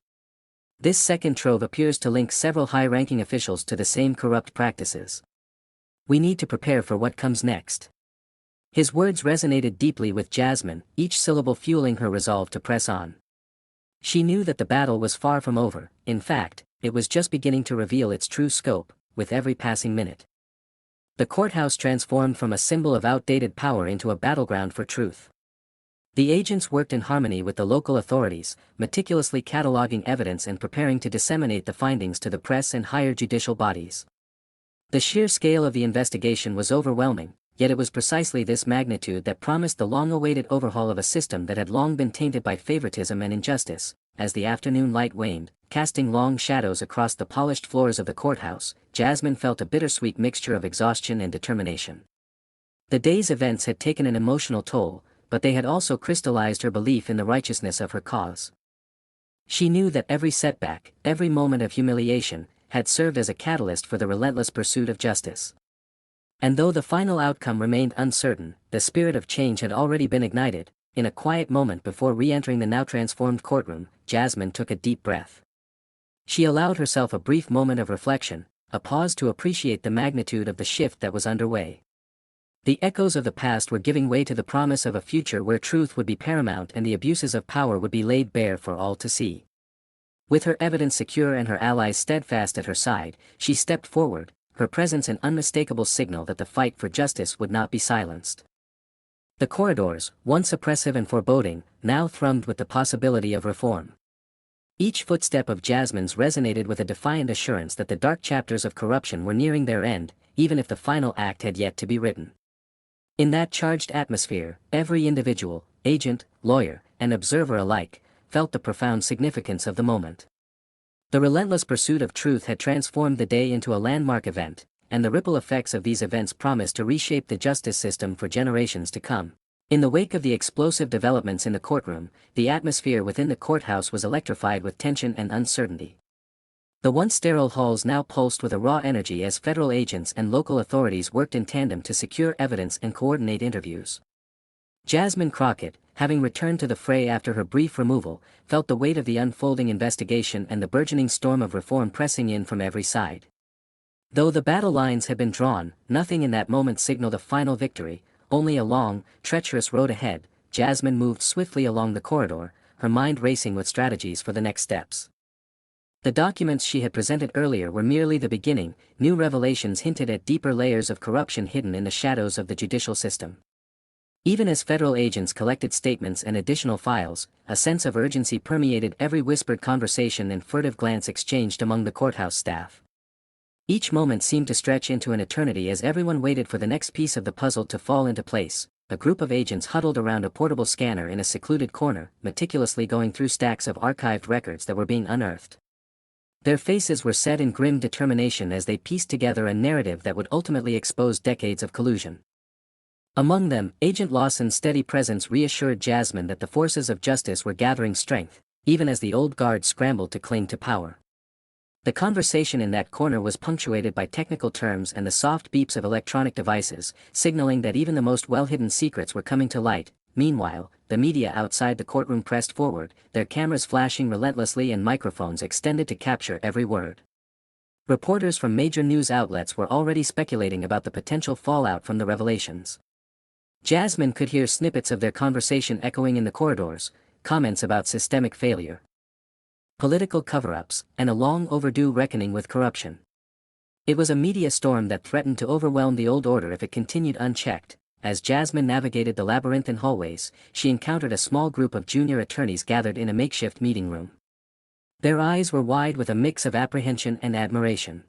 "This second trove appears to link several high-ranking officials to the same corrupt practices. We need to prepare for what comes next." His words resonated deeply with Jasmine, each syllable fueling her resolve to press on. She knew that the battle was far from over. In fact, it was just beginning to reveal its true scope, with every passing minute. The courthouse transformed from a symbol of outdated power into a battleground for truth. The agents worked in harmony with the local authorities, meticulously cataloging evidence and preparing to disseminate the findings to the press and higher judicial bodies. The sheer scale of the investigation was overwhelming, yet it was precisely this magnitude that promised the long-awaited overhaul of a system that had long been tainted by favoritism and injustice. As the afternoon light waned, casting long shadows across the polished floors of the courthouse, Jasmine felt a bittersweet mixture of exhaustion and determination. The day's events had taken an emotional toll, but they had also crystallized her belief in the righteousness of her cause. She knew that every setback, every moment of humiliation, had served as a catalyst for the relentless pursuit of justice. And though the final outcome remained uncertain, the spirit of change had already been ignited. In a quiet moment before re-entering the now transformed courtroom, Jasmine took a deep breath. She allowed herself a brief moment of reflection, a pause to appreciate the magnitude of the shift that was underway. The echoes of the past were giving way to the promise of a future where truth would be paramount and the abuses of power would be laid bare for all to see. With her evidence secure and her allies steadfast at her side, she stepped forward, her presence an unmistakable signal that the fight for justice would not be silenced. The corridors, once oppressive and foreboding, now thrummed with the possibility of reform. Each footstep of Jasmine's resonated with a defiant assurance that the dark chapters of corruption were nearing their end, even if the final act had yet to be written. In that charged atmosphere, every individual, agent, lawyer, and observer alike, felt the profound significance of the moment. The relentless pursuit of truth had transformed the day into a landmark event, and the ripple effects of these events promised to reshape the justice system for generations to come. In the wake of the explosive developments in the courtroom, the atmosphere within the courthouse was electrified with tension and uncertainty. The once sterile halls now pulsed with a raw energy as federal agents and local authorities worked in tandem to secure evidence and coordinate interviews. Jasmine Crockett, having returned to the fray after her brief removal, felt the weight of the unfolding investigation and the burgeoning storm of reform pressing in from every side. Though the battle lines had been drawn, nothing in that moment signaled a final victory, only a long, treacherous road ahead. Jasmine moved swiftly along the corridor, her mind racing with strategies for the next steps. The documents she had presented earlier were merely the beginning. New revelations hinted at deeper layers of corruption hidden in the shadows of the judicial system. Even as federal agents collected statements and additional files, a sense of urgency permeated every whispered conversation and furtive glance exchanged among the courthouse staff. Each moment seemed to stretch into an eternity as everyone waited for the next piece of the puzzle to fall into place. A group of agents huddled around a portable scanner in a secluded corner, meticulously going through stacks of archived records that were being unearthed. Their faces were set in grim determination as they pieced together a narrative that would ultimately expose decades of collusion. Among them, Agent Lawson's steady presence reassured Jasmine that the forces of justice were gathering strength, even as the old guard scrambled to cling to power. The conversation in that corner was punctuated by technical terms and the soft beeps of electronic devices, signaling that even the most well-hidden secrets were coming to light. Meanwhile, the media outside the courtroom pressed forward, their cameras flashing relentlessly and microphones extended to capture every word. Reporters from major news outlets were already speculating about the potential fallout from the revelations. Jasmine could hear snippets of their conversation echoing in the corridors, comments about systemic failure, political cover-ups, and a long-overdue reckoning with corruption. It was a media storm that threatened to overwhelm the old order if it continued unchecked. As Jasmine navigated the labyrinthine hallways, she encountered a small group of junior attorneys gathered in a makeshift meeting room. Their eyes were wide with a mix of apprehension and admiration.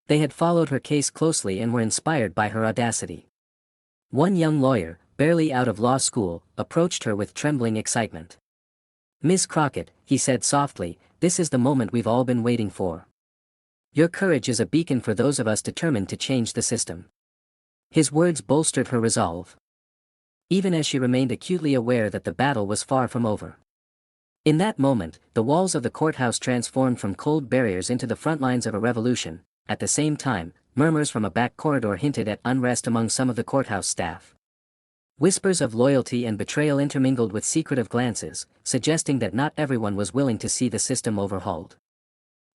They had followed her case closely and were inspired by her audacity. One young lawyer, barely out of law school, approached her with trembling excitement. "Ms. Crockett," he said softly, "this is the moment we've all been waiting for. Your courage is a beacon for those of us determined to change the system." His words bolstered her resolve, even as she remained acutely aware that the battle was far from over. In that moment, the walls of the courthouse transformed from cold barriers into the front lines of a revolution. At the same time, murmurs from a back corridor hinted at unrest among some of the courthouse staff. Whispers of loyalty and betrayal intermingled with secretive glances, suggesting that not everyone was willing to see the system overhauled.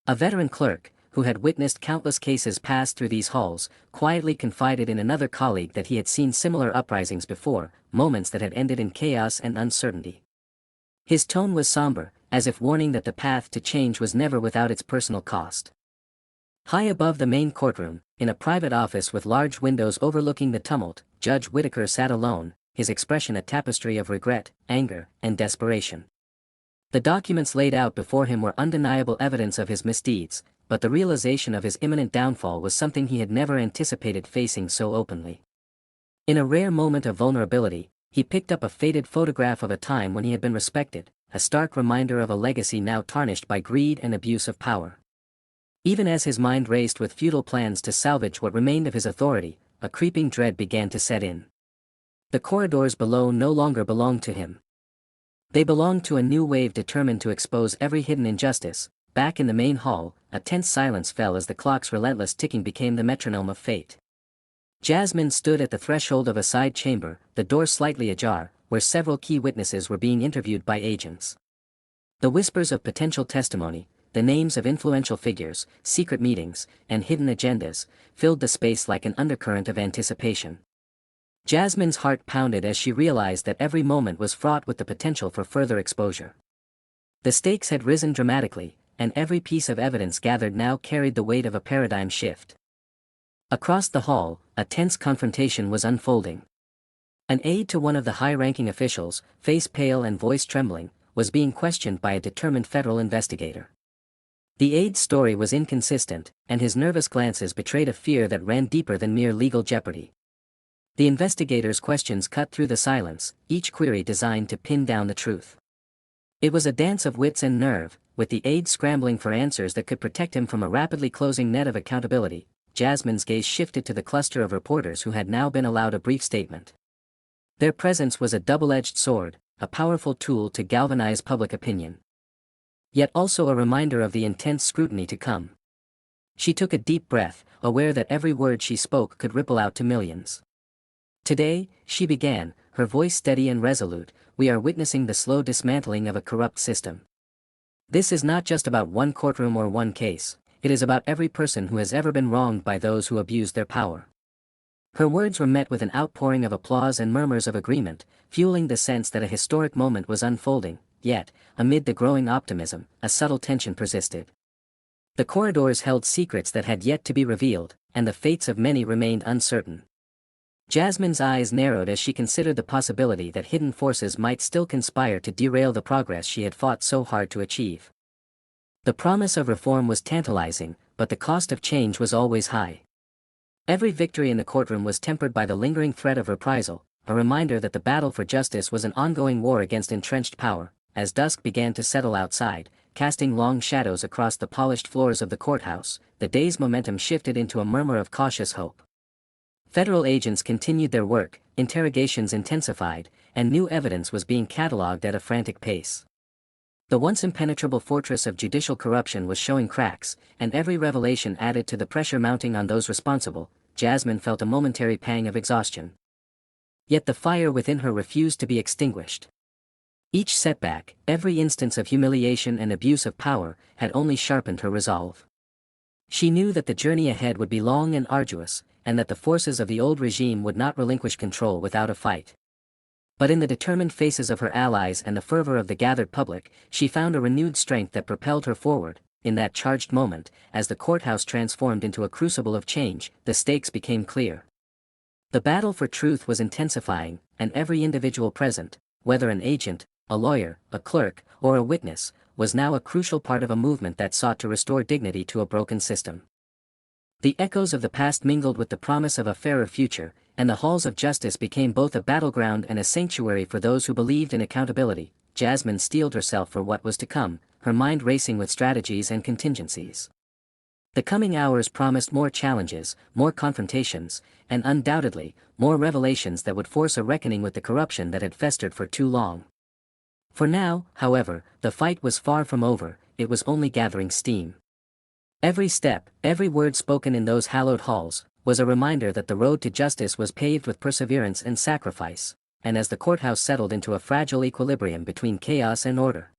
A veteran clerk, who had witnessed countless cases pass through these halls, quietly confided in another colleague that he had seen similar uprisings before, moments that had ended in chaos and uncertainty. His tone was somber, as if warning that the path to change was never without its personal cost. High above the main courtroom, in a private office with large windows overlooking the tumult, Judge Whitaker sat alone, his expression a tapestry of regret, anger, and desperation. The documents laid out before him were undeniable evidence of his misdeeds, but the realization of his imminent downfall was something he had never anticipated facing so openly. In a rare moment of vulnerability, he picked up a faded photograph of a time when he had been respected, a stark reminder of a legacy now tarnished by greed and abuse of power. Even as his mind raced with futile plans to salvage what remained of his authority, a creeping dread began to set in. The corridors below no longer belonged to him. They belonged to a new wave determined to expose every hidden injustice. Back in the main hall, a tense silence fell as the clock's relentless ticking became the metronome of fate. Jasmine stood at the threshold of a side chamber, the door slightly ajar, where several key witnesses were being interviewed by agents. The whispers of potential testimony, the names of influential figures, secret meetings, and hidden agendas, filled the space like an undercurrent of anticipation. Jasmine's heart pounded as she realized that every moment was fraught with the potential for further exposure. The stakes had risen dramatically, and every piece of evidence gathered now carried the weight of a paradigm shift. Across the hall, a tense confrontation was unfolding. An aide to one of the high-ranking officials, face pale and voice trembling, was being questioned by a determined federal investigator. The aide's story was inconsistent, and his nervous glances betrayed a fear that ran deeper than mere legal jeopardy. The investigator's questions cut through the silence, each query designed to pin down the truth. It was a dance of wits and nerve, with the aide scrambling for answers that could protect him from a rapidly closing net of accountability. Jasmine's gaze shifted to the cluster of reporters who had now been allowed a brief statement. Their presence was a double-edged sword, a powerful tool to galvanize public opinion, yet also a reminder of the intense scrutiny to come. She took a deep breath, aware that every word she spoke could ripple out to millions. "Today," she began, her voice steady and resolute, "we are witnessing the slow dismantling of a corrupt system. This is not just about one courtroom or one case, it is about every person who has ever been wronged by those who abused their power." Her words were met with an outpouring of applause and murmurs of agreement, fueling the sense that a historic moment was unfolding. yet, amid the growing optimism, a subtle tension persisted. The corridors held secrets that had yet to be revealed, and the fates of many remained uncertain. Jasmine's eyes narrowed as she considered the possibility that hidden forces might still conspire to derail the progress she had fought so hard to achieve. The promise of reform was tantalizing, but the cost of change was always high. Every victory in the courtroom was tempered by the lingering threat of reprisal, a reminder that the battle for justice was an ongoing war against entrenched power. As dusk began to settle outside, casting long shadows across the polished floors of the courthouse, the day's momentum shifted into a murmur of cautious hope. Federal agents continued their work, interrogations intensified, and new evidence was being catalogued at a frantic pace. The once impenetrable fortress of judicial corruption was showing cracks, and every revelation added to the pressure mounting on those responsible. Jasmine felt a momentary pang of exhaustion. Yet the fire within her refused to be extinguished. Each setback, every instance of humiliation and abuse of power, had only sharpened her resolve. She knew that the journey ahead would be long and arduous, and that the forces of the old regime would not relinquish control without a fight. But in the determined faces of her allies and the fervor of the gathered public, she found a renewed strength that propelled her forward. In that charged moment, as the courthouse transformed into a crucible of change, the stakes became clear. The battle for truth was intensifying, and every individual present, whether an agent, a lawyer, a clerk, or a witness, was now a crucial part of a movement that sought to restore dignity to a broken system. The echoes of the past mingled with the promise of a fairer future, and the halls of justice became both a battleground and a sanctuary for those who believed in accountability. Jasmine steeled herself for what was to come, her mind racing with strategies and contingencies. The coming hours promised more challenges, more confrontations, and undoubtedly, more revelations that would force a reckoning with the corruption that had festered for too long. For now, however, the fight was far from over, it was only gathering steam. Every step, every word spoken in those hallowed halls, was a reminder that the road to justice was paved with perseverance and sacrifice, and as the courthouse settled into a fragile equilibrium between chaos and order,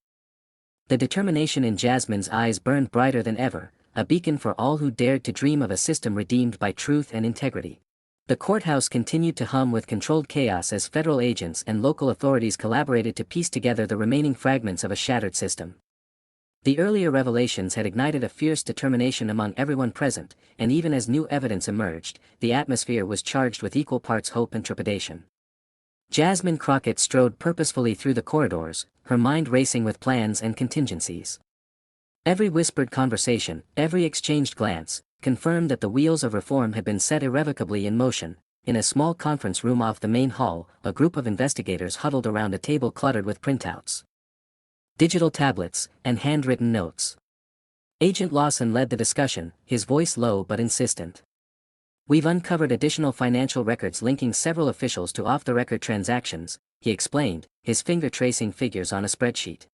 the determination in Jasmine's eyes burned brighter than ever, a beacon for all who dared to dream of a system redeemed by truth and integrity. The courthouse continued to hum with controlled chaos as federal agents and local authorities collaborated to piece together the remaining fragments of a shattered system. The earlier revelations had ignited a fierce determination among everyone present, and even as new evidence emerged, the atmosphere was charged with equal parts hope and trepidation. Jasmine Crockett strode purposefully through the corridors, her mind racing with plans and contingencies. Every whispered conversation, every exchanged glance, confirmed that the wheels of reform had been set irrevocably in motion. In a small conference room off the main hall, a group of investigators huddled around a table cluttered with printouts, digital tablets, and handwritten notes. Agent Lawson led the discussion, his voice low but insistent. "We've uncovered additional financial records linking several officials to off-the-record transactions," he explained, his finger tracing figures on a spreadsheet.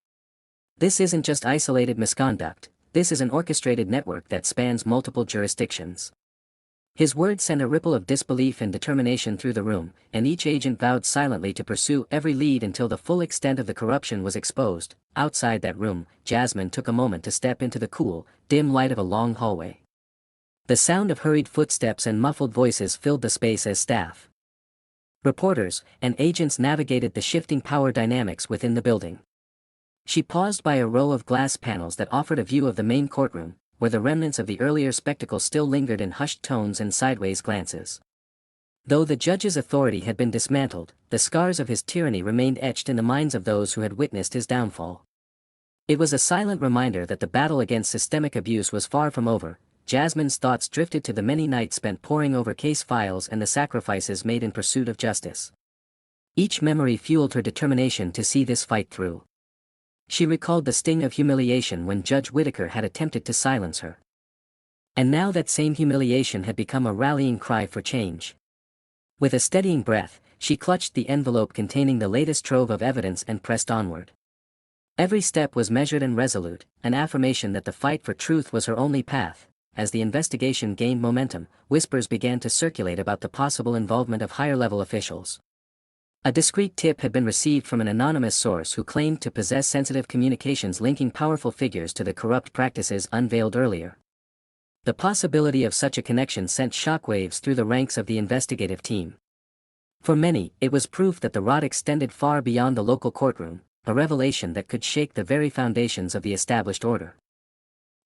"This isn't just isolated misconduct, this is an orchestrated network that spans multiple jurisdictions." His words sent a ripple of disbelief and determination through the room, and each agent vowed silently to pursue every lead until the full extent of the corruption was exposed. Outside that room, Jasmine took a moment to step into the cool, dim light of a long hallway. The sound of hurried footsteps and muffled voices filled the space as staff, reporters, and agents navigated the shifting power dynamics within the building. She paused by a row of glass panels that offered a view of the main courtroom, where the remnants of the earlier spectacle still lingered in hushed tones and sideways glances. Though the judge's authority had been dismantled, the scars of his tyranny remained etched in the minds of those who had witnessed his downfall. It was a silent reminder that the battle against systemic abuse was far from over. Jasmine's thoughts drifted to the many nights spent poring over case files and the sacrifices made in pursuit of justice. Each memory fueled her determination to see this fight through. She recalled the sting of humiliation when Judge Whitaker had attempted to silence her. And now that same humiliation had become a rallying cry for change. With a steadying breath, she clutched the envelope containing the latest trove of evidence and pressed onward. Every step was measured and resolute, an affirmation that the fight for truth was her only path. As the investigation gained momentum, whispers began to circulate about the possible involvement of higher-level officials. A discreet tip had been received from an anonymous source who claimed to possess sensitive communications linking powerful figures to the corrupt practices unveiled earlier. The possibility of such a connection sent shockwaves through the ranks of the investigative team. For many, it was proof that the rot extended far beyond the local courtroom, a revelation that could shake the very foundations of the established order.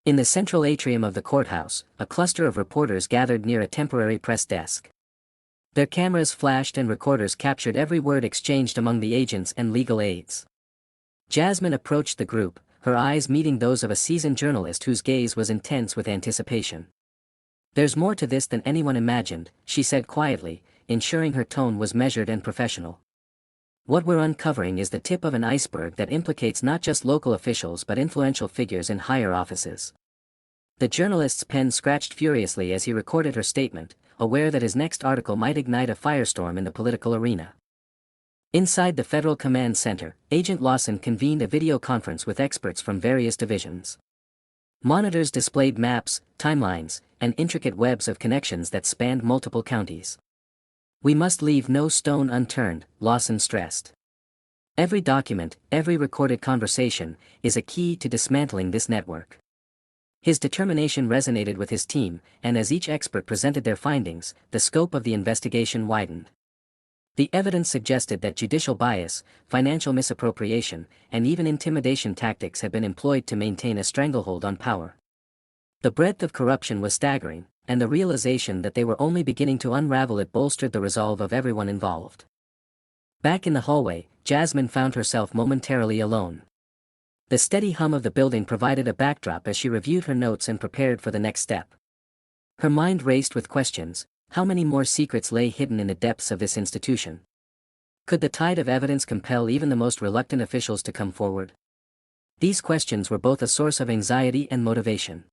In the central atrium of the courthouse, a cluster of reporters gathered near a temporary press desk. Their cameras flashed and recorders captured every word exchanged among the agents and legal aides. Jasmine approached the group, her eyes meeting those of a seasoned journalist whose gaze was intense with anticipation. "There's more to this than anyone imagined," she said quietly, ensuring her tone was measured and professional. "What we're uncovering is the tip of an iceberg that implicates not just local officials but influential figures in higher offices." The journalist's pen scratched furiously as he recorded her statement, aware that his next article might ignite a firestorm in the political arena. Inside the Federal Command Center, Agent Lawson convened a video conference with experts from various divisions. Monitors displayed maps, timelines, and intricate webs of connections that spanned multiple counties. "We must leave no stone unturned," Lawson stressed. "Every document, every recorded conversation, is a key to dismantling this network." His determination resonated with his team, and as each expert presented their findings, the scope of the investigation widened. The evidence suggested that judicial bias, financial misappropriation, and even intimidation tactics had been employed to maintain a stranglehold on power. The breadth of corruption was staggering, and the realization that they were only beginning to unravel it bolstered the resolve of everyone involved. Back in the hallway, Jasmine found herself momentarily alone. The steady hum of the building provided a backdrop as she reviewed her notes and prepared for the next step. Her mind raced with questions: how many more secrets lay hidden in the depths of this institution? Could the tide of evidence compel even the most reluctant officials to come forward? These questions were both a source of anxiety and motivation.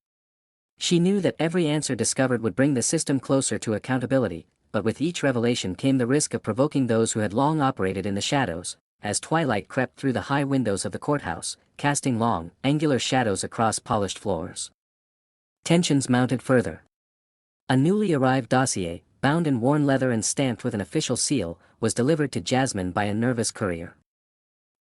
She knew that every answer discovered would bring the system closer to accountability, but with each revelation came the risk of provoking those who had long operated in the shadows. As twilight crept through the high windows of the courthouse, casting long, angular shadows across polished floors, tensions mounted further. A newly arrived dossier, bound in worn leather and stamped with an official seal, was delivered to Jasmine by a nervous courier.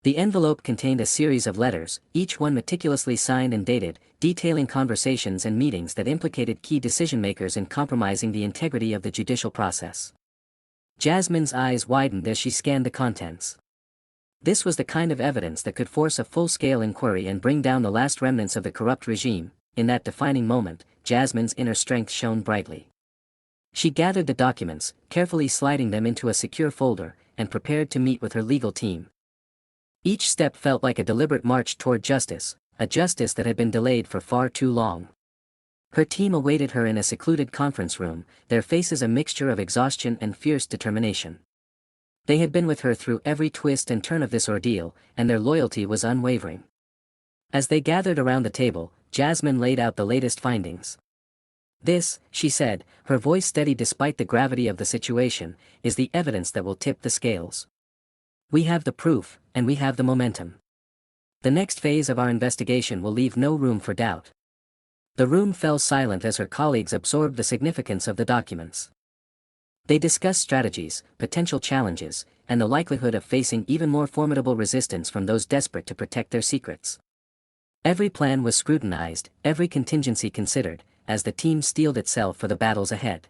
The envelope contained a series of letters, each one meticulously signed and dated, detailing conversations and meetings that implicated key decision-makers in compromising the integrity of the judicial process. Jasmine's eyes widened as she scanned the contents. This was the kind of evidence that could force a full-scale inquiry and bring down the last remnants of the corrupt regime. In that defining moment, Jasmine's inner strength shone brightly. She gathered the documents, carefully sliding them into a secure folder, and prepared to meet with her legal team. Each step felt like a deliberate march toward justice, a justice that had been delayed for far too long. Her team awaited her in a secluded conference room, their faces a mixture of exhaustion and fierce determination. They had been with her through every twist and turn of this ordeal, and their loyalty was unwavering. As they gathered around the table, Jasmine laid out the latest findings. "This," she said, her voice steady despite the gravity of the situation, "is the evidence that will tip the scales. We have the proof, and we have the momentum. The next phase of our investigation will leave no room for doubt." The room fell silent as her colleagues absorbed the significance of the documents. They discussed strategies, potential challenges, and the likelihood of facing even more formidable resistance from those desperate to protect their secrets. Every plan was scrutinized, every contingency considered, as the team steeled itself for the battles ahead.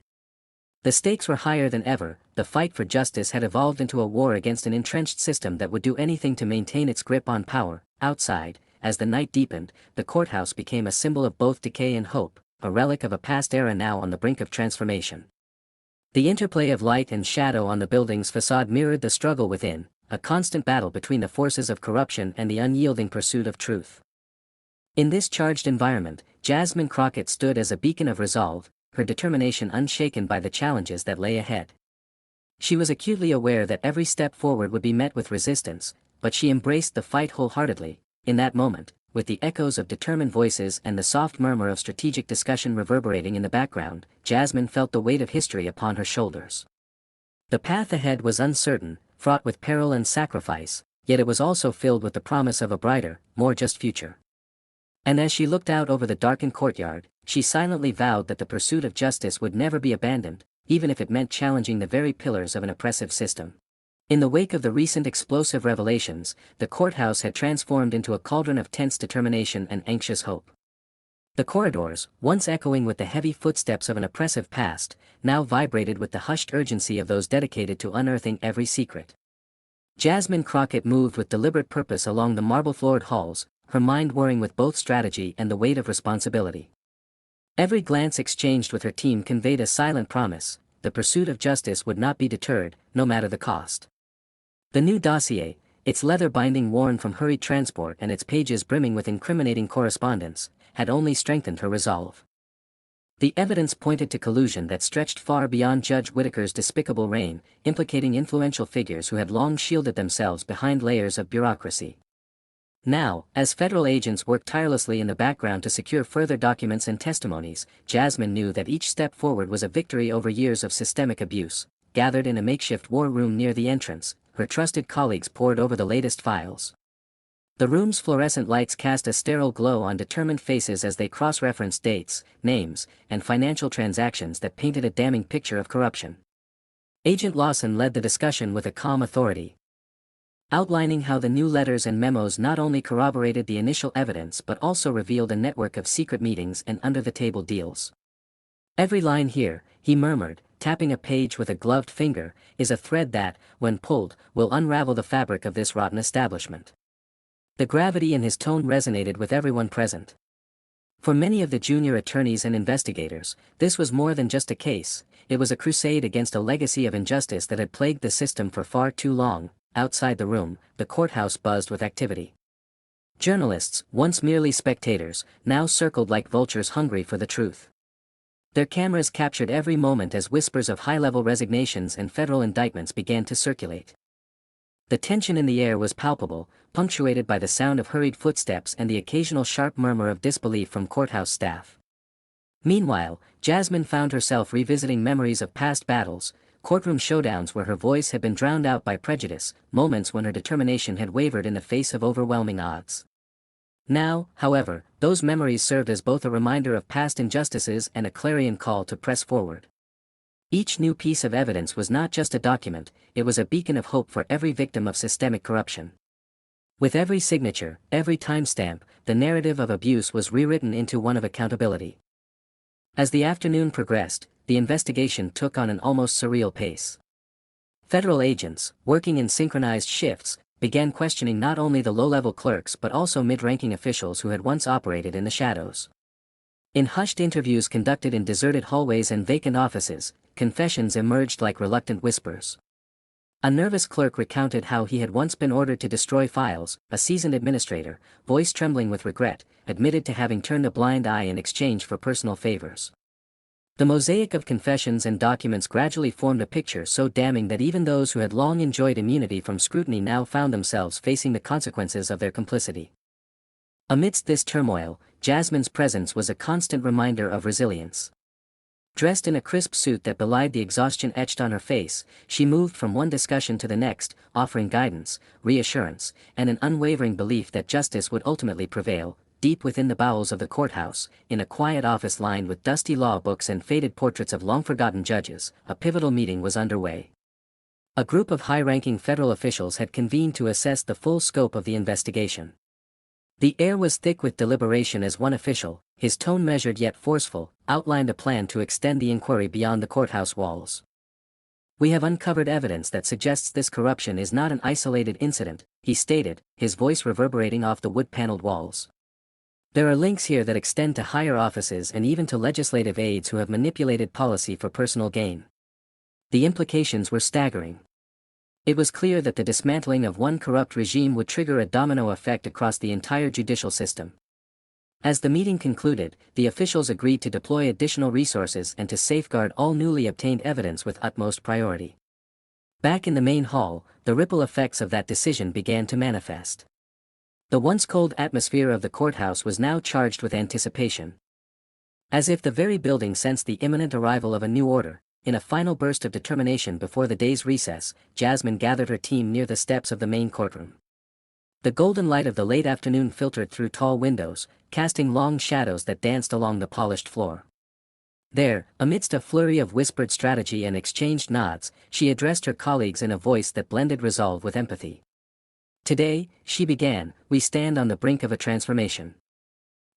The stakes were higher than ever. The fight for justice had evolved into a war against an entrenched system that would do anything to maintain its grip on power. Outside, as the night deepened, the courthouse became a symbol of both decay and hope, a relic of a past era now on the brink of transformation. The interplay of light and shadow on the building's facade mirrored the struggle within, a constant battle between the forces of corruption and the unyielding pursuit of truth. In this charged environment, Jasmine Crockett stood as a beacon of resolve, her determination unshaken by the challenges that lay ahead. She was acutely aware that every step forward would be met with resistance, but she embraced the fight wholeheartedly. In that moment, with the echoes of determined voices and the soft murmur of strategic discussion reverberating in the background, Jasmine felt the weight of history upon her shoulders. The path ahead was uncertain, fraught with peril and sacrifice, yet it was also filled with the promise of a brighter, more just future. And as she looked out over the darkened courtyard, she silently vowed that the pursuit of justice would never be abandoned, even if it meant challenging the very pillars of an oppressive system. In the wake of the recent explosive revelations, the courthouse had transformed into a cauldron of tense determination and anxious hope. The corridors, once echoing with the heavy footsteps of an oppressive past, now vibrated with the hushed urgency of those dedicated to unearthing every secret. Jasmine Crockett moved with deliberate purpose along the marble-floored halls, her mind whirring with both strategy and the weight of responsibility. Every glance exchanged with her team conveyed a silent promise: the pursuit of justice would not be deterred, no matter the cost. The new dossier, its leather binding worn from hurried transport and its pages brimming with incriminating correspondence, had only strengthened her resolve. The evidence pointed to collusion that stretched far beyond Judge Whitaker's despicable reign, implicating influential figures who had long shielded themselves behind layers of bureaucracy. Now, as federal agents worked tirelessly in the background to secure further documents and testimonies, Jasmine knew that each step forward was a victory over years of systemic abuse. Gathered in a makeshift war room near the entrance, her trusted colleagues pored over the latest files. The room's fluorescent lights cast a sterile glow on determined faces as they cross-referenced dates, names, and financial transactions that painted a damning picture of corruption. Agent Lawson led the discussion with a calm authority, outlining how the new letters and memos not only corroborated the initial evidence but also revealed a network of secret meetings and under-the-table deals. "Every line here," he murmured, tapping a page with a gloved finger, "is a thread that, when pulled, will unravel the fabric of this rotten establishment." The gravity in his tone resonated with everyone present. For many of the junior attorneys and investigators, this was more than just a case, it was a crusade against a legacy of injustice that had plagued the system for far too long. Outside the room, the courthouse buzzed with activity. Journalists, once merely spectators, now circled like vultures hungry for the truth. Their cameras captured every moment as whispers of high-level resignations and federal indictments began to circulate. The tension in the air was palpable, punctuated by the sound of hurried footsteps and the occasional sharp murmur of disbelief from courthouse staff. Meanwhile, Jasmine found herself revisiting memories of past battles, courtroom showdowns where her voice had been drowned out by prejudice, moments when her determination had wavered in the face of overwhelming odds. Now, however, those memories served as both a reminder of past injustices and a clarion call to press forward. Each new piece of evidence was not just a document, it was a beacon of hope for every victim of systemic corruption. With every signature, every timestamp, the narrative of abuse was rewritten into one of accountability. As the afternoon progressed, the investigation took on an almost surreal pace. Federal agents, working in synchronized shifts, began questioning not only the low-level clerks but also mid-ranking officials who had once operated in the shadows. In hushed interviews conducted in deserted hallways and vacant offices, confessions emerged like reluctant whispers. A nervous clerk recounted how he had once been ordered to destroy files. A seasoned administrator, voice trembling with regret, admitted to having turned a blind eye in exchange for personal favors. The mosaic of confessions and documents gradually formed a picture so damning that even those who had long enjoyed immunity from scrutiny now found themselves facing the consequences of their complicity. Amidst this turmoil, Jasmine's presence was a constant reminder of resilience. Dressed in a crisp suit that belied the exhaustion etched on her face, she moved from one discussion to the next, offering guidance, reassurance, and an unwavering belief that justice would ultimately prevail. Deep within the bowels of the courthouse, in a quiet office lined with dusty law books and faded portraits of long-forgotten judges, a pivotal meeting was underway. A group of high-ranking federal officials had convened to assess the full scope of the investigation. The air was thick with deliberation as one official, his tone measured yet forceful, outlined a plan to extend the inquiry beyond the courthouse walls. "We have uncovered evidence that suggests this corruption is not an isolated incident," he stated, his voice reverberating off the wood-paneled walls. "There are links here that extend to higher offices and even to legislative aides who have manipulated policy for personal gain." The implications were staggering. It was clear that the dismantling of one corrupt regime would trigger a domino effect across the entire judicial system. As the meeting concluded, the officials agreed to deploy additional resources and to safeguard all newly obtained evidence with utmost priority. Back in the main hall, the ripple effects of that decision began to manifest. The once cold atmosphere of the courthouse was now charged with anticipation. As if the very building sensed the imminent arrival of a new order, in a final burst of determination before the day's recess, Jasmine gathered her team near the steps of the main courtroom. The golden light of the late afternoon filtered through tall windows, casting long shadows that danced along the polished floor. There, amidst a flurry of whispered strategy and exchanged nods, she addressed her colleagues in a voice that blended resolve with empathy. "Today," she began, "we stand on the brink of a transformation.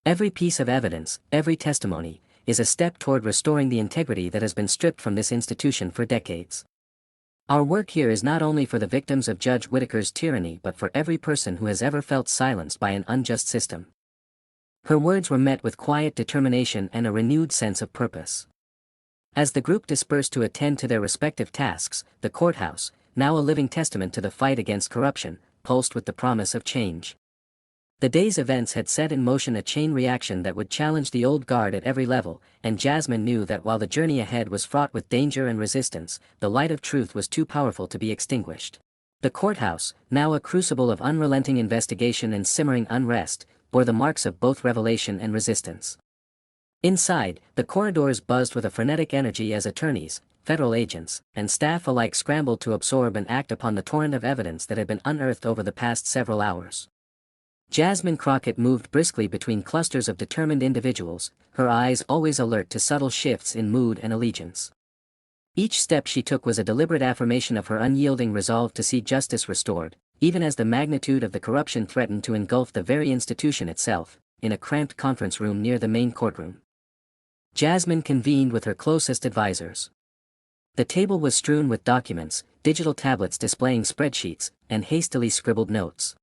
Every piece of evidence, every testimony, is a step toward restoring the integrity that has been stripped from this institution for decades. Our work here is not only for the victims of Judge Whitaker's tyranny but for every person who has ever felt silenced by an unjust system. Her words were met with quiet determination and a renewed sense of purpose. As the group dispersed to attend to their respective tasks, the courthouse, now a living testament to the fight against corruption, pulsed with the promise of change. The day's events had set in motion a chain reaction that would challenge the old guard at every level, and Jasmine knew that while the journey ahead was fraught with danger and resistance, the light of truth was too powerful to be extinguished. The courthouse, now a crucible of unrelenting investigation and simmering unrest, bore the marks of both revelation and resistance. Inside, the corridors buzzed with a frenetic energy as attorneys, federal agents, and staff alike scrambled to absorb and act upon the torrent of evidence that had been unearthed over the past several hours. Jasmine Crockett moved briskly between clusters of determined individuals, her eyes always alert to subtle shifts in mood and allegiance. Each step she took was a deliberate affirmation of her unyielding resolve to see justice restored, even as the magnitude of the corruption threatened to engulf the very institution itself, in a cramped conference room near the main courtroom. Jasmine convened with her closest advisors. The table was strewn with documents, digital tablets displaying spreadsheets, and hastily scribbled notes.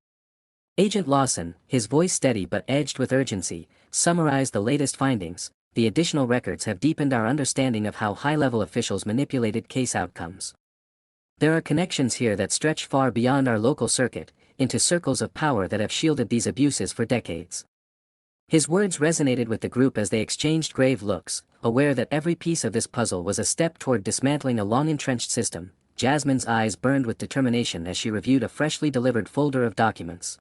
Agent Lawson, his voice steady but edged with urgency, summarized the latest findings. The additional records have deepened our understanding of how high-level officials manipulated case outcomes. There are connections here that stretch far beyond our local circuit, into circles of power that have shielded these abuses for decades. His words resonated with the group as they exchanged grave looks, aware that every piece of this puzzle was a step toward dismantling a long-entrenched system. Jasmine's eyes burned with determination as she reviewed a freshly delivered folder of documents.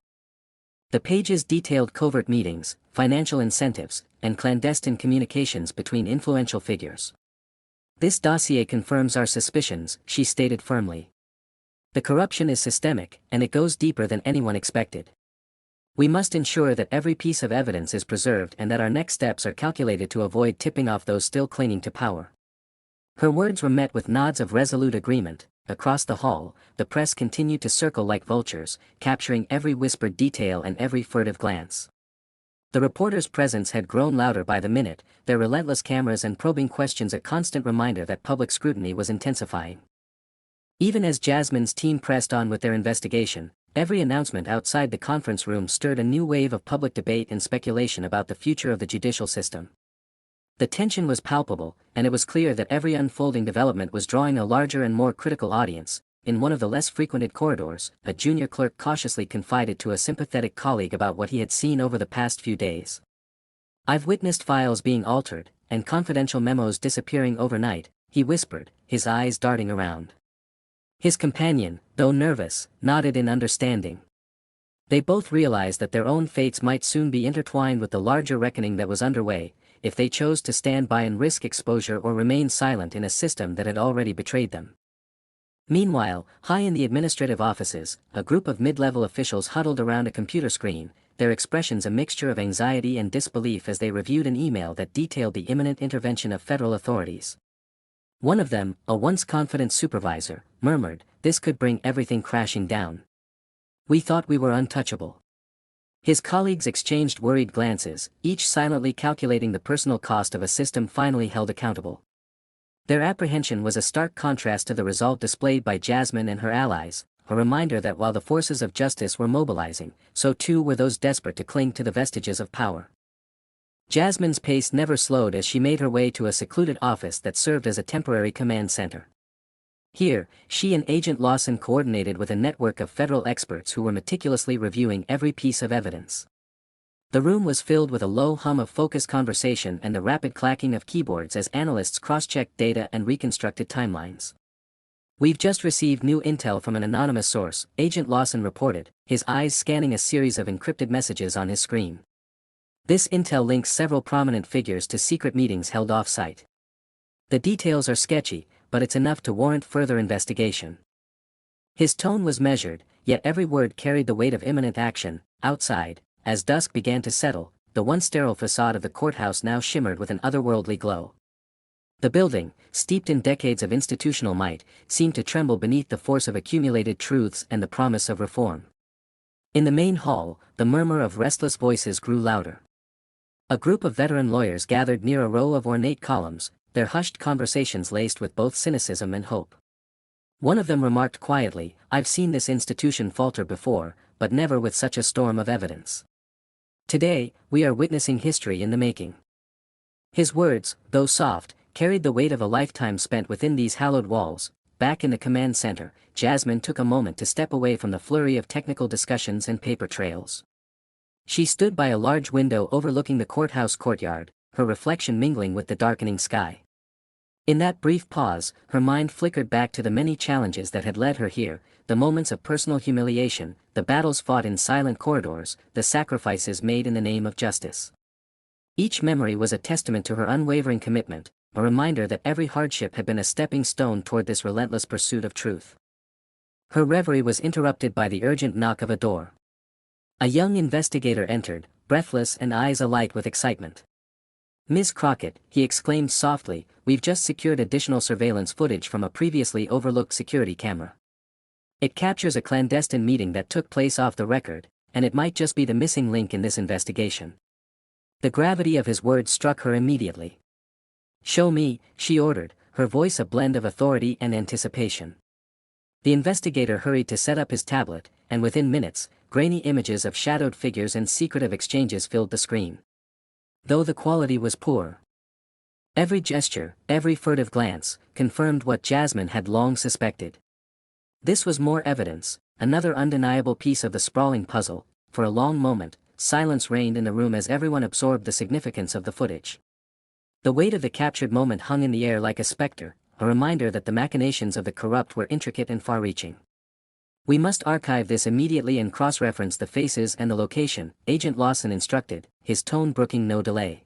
The pages detailed covert meetings, financial incentives, and clandestine communications between influential figures. "This dossier confirms our suspicions," she stated firmly. "The corruption is systemic, and it goes deeper than anyone expected. We must ensure that every piece of evidence is preserved and that our next steps are calculated to avoid tipping off those still clinging to power." Her words were met with nods of resolute agreement. Across the hall, the press continued to circle like vultures, capturing every whispered detail and every furtive glance. The reporters' presence had grown louder by the minute, their relentless cameras and probing questions a constant reminder that public scrutiny was intensifying. Even as Jasmine's team pressed on with their investigation, every announcement outside the conference room stirred a new wave of public debate and speculation about the future of the judicial system. The tension was palpable, and it was clear that every unfolding development was drawing a larger and more critical audience. In one of the less frequented corridors, a junior clerk cautiously confided to a sympathetic colleague about what he had seen over the past few days. "I've witnessed files being altered, and confidential memos disappearing overnight," he whispered, his eyes darting around. His companion, though nervous, nodded in understanding. They both realized that their own fates might soon be intertwined with the larger reckoning that was underway, if they chose to stand by and risk exposure or remain silent in a system that had already betrayed them. Meanwhile, high in the administrative offices, a group of mid-level officials huddled around a computer screen, their expressions a mixture of anxiety and disbelief as they reviewed an email that detailed the imminent intervention of federal authorities. One of them, a once confident supervisor, murmured, "This could bring everything crashing down. We thought we were untouchable." His colleagues exchanged worried glances, each silently calculating the personal cost of a system finally held accountable. Their apprehension was a stark contrast to the resolve displayed by Jasmine and her allies, a reminder that while the forces of justice were mobilizing, so too were those desperate to cling to the vestiges of power. Jasmine's pace never slowed as she made her way to a secluded office that served as a temporary command center. Here, she and Agent Lawson coordinated with a network of federal experts who were meticulously reviewing every piece of evidence. The room was filled with a low hum of focused conversation and the rapid clacking of keyboards as analysts cross-checked data and reconstructed timelines. "We've just received new intel from an anonymous source," Agent Lawson reported, his eyes scanning a series of encrypted messages on his screen. "This intel links several prominent figures to secret meetings held off-site. The details are sketchy, but it's enough to warrant further investigation." His tone was measured, yet every word carried the weight of imminent action. Outside, as dusk began to settle, the once sterile facade of the courthouse now shimmered with an otherworldly glow. The building, steeped in decades of institutional might, seemed to tremble beneath the force of accumulated truths and the promise of reform. In the main hall, the murmur of restless voices grew louder. A group of veteran lawyers gathered near a row of ornate columns, their hushed conversations laced with both cynicism and hope. One of them remarked quietly, "I've seen this institution falter before, but never with such a storm of evidence. Today, we are witnessing history in the making." His words, though soft, carried the weight of a lifetime spent within these hallowed walls. Back in the command center, Jasmine took a moment to step away from the flurry of technical discussions and paper trails. She stood by a large window overlooking the courthouse courtyard, her reflection mingling with the darkening sky. In that brief pause, her mind flickered back to the many challenges that had led her here, the moments of personal humiliation, the battles fought in silent corridors, the sacrifices made in the name of justice. Each memory was a testament to her unwavering commitment, a reminder that every hardship had been a stepping stone toward this relentless pursuit of truth. Her reverie was interrupted by the urgent knock of a door. A young investigator entered, breathless and eyes alight with excitement. "Ms. Crockett," he exclaimed softly, "we've just secured additional surveillance footage from a previously overlooked security camera. It captures a clandestine meeting that took place off the record, and it might just be the missing link in this investigation." The gravity of his words struck her immediately. "Show me," she ordered, her voice a blend of authority and anticipation. The investigator hurried to set up his tablet, and within minutes, grainy images of shadowed figures and secretive exchanges filled the screen. Though the quality was poor, every gesture, every furtive glance, confirmed what Jasmine had long suspected. This was more evidence, another undeniable piece of the sprawling puzzle. For a long moment, silence reigned in the room as everyone absorbed the significance of the footage. The weight of the captured moment hung in the air like a specter, a reminder that the machinations of the corrupt were intricate and far-reaching. "We must archive this immediately and cross-reference the faces and the location," Agent Lawson instructed, his tone brooking no delay.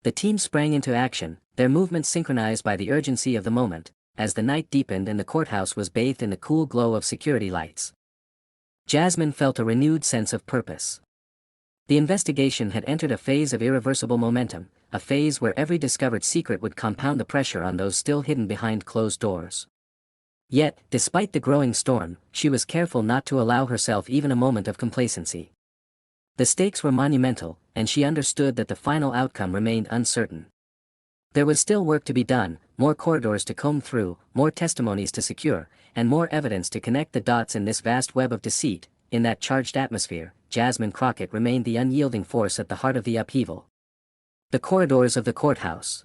The team sprang into action, their movements synchronized by the urgency of the moment, as the night deepened and the courthouse was bathed in the cool glow of security lights. Jasmine felt a renewed sense of purpose. The investigation had entered a phase of irreversible momentum, a phase where every discovered secret would compound the pressure on those still hidden behind closed doors. Yet, despite the growing storm, she was careful not to allow herself even a moment of complacency. The stakes were monumental, and she understood that the final outcome remained uncertain. There was still work to be done, more corridors to comb through, more testimonies to secure, and more evidence to connect the dots in this vast web of deceit. In that charged atmosphere, Jasmine Crockett remained the unyielding force at the heart of the upheaval. The corridors of the courthouse,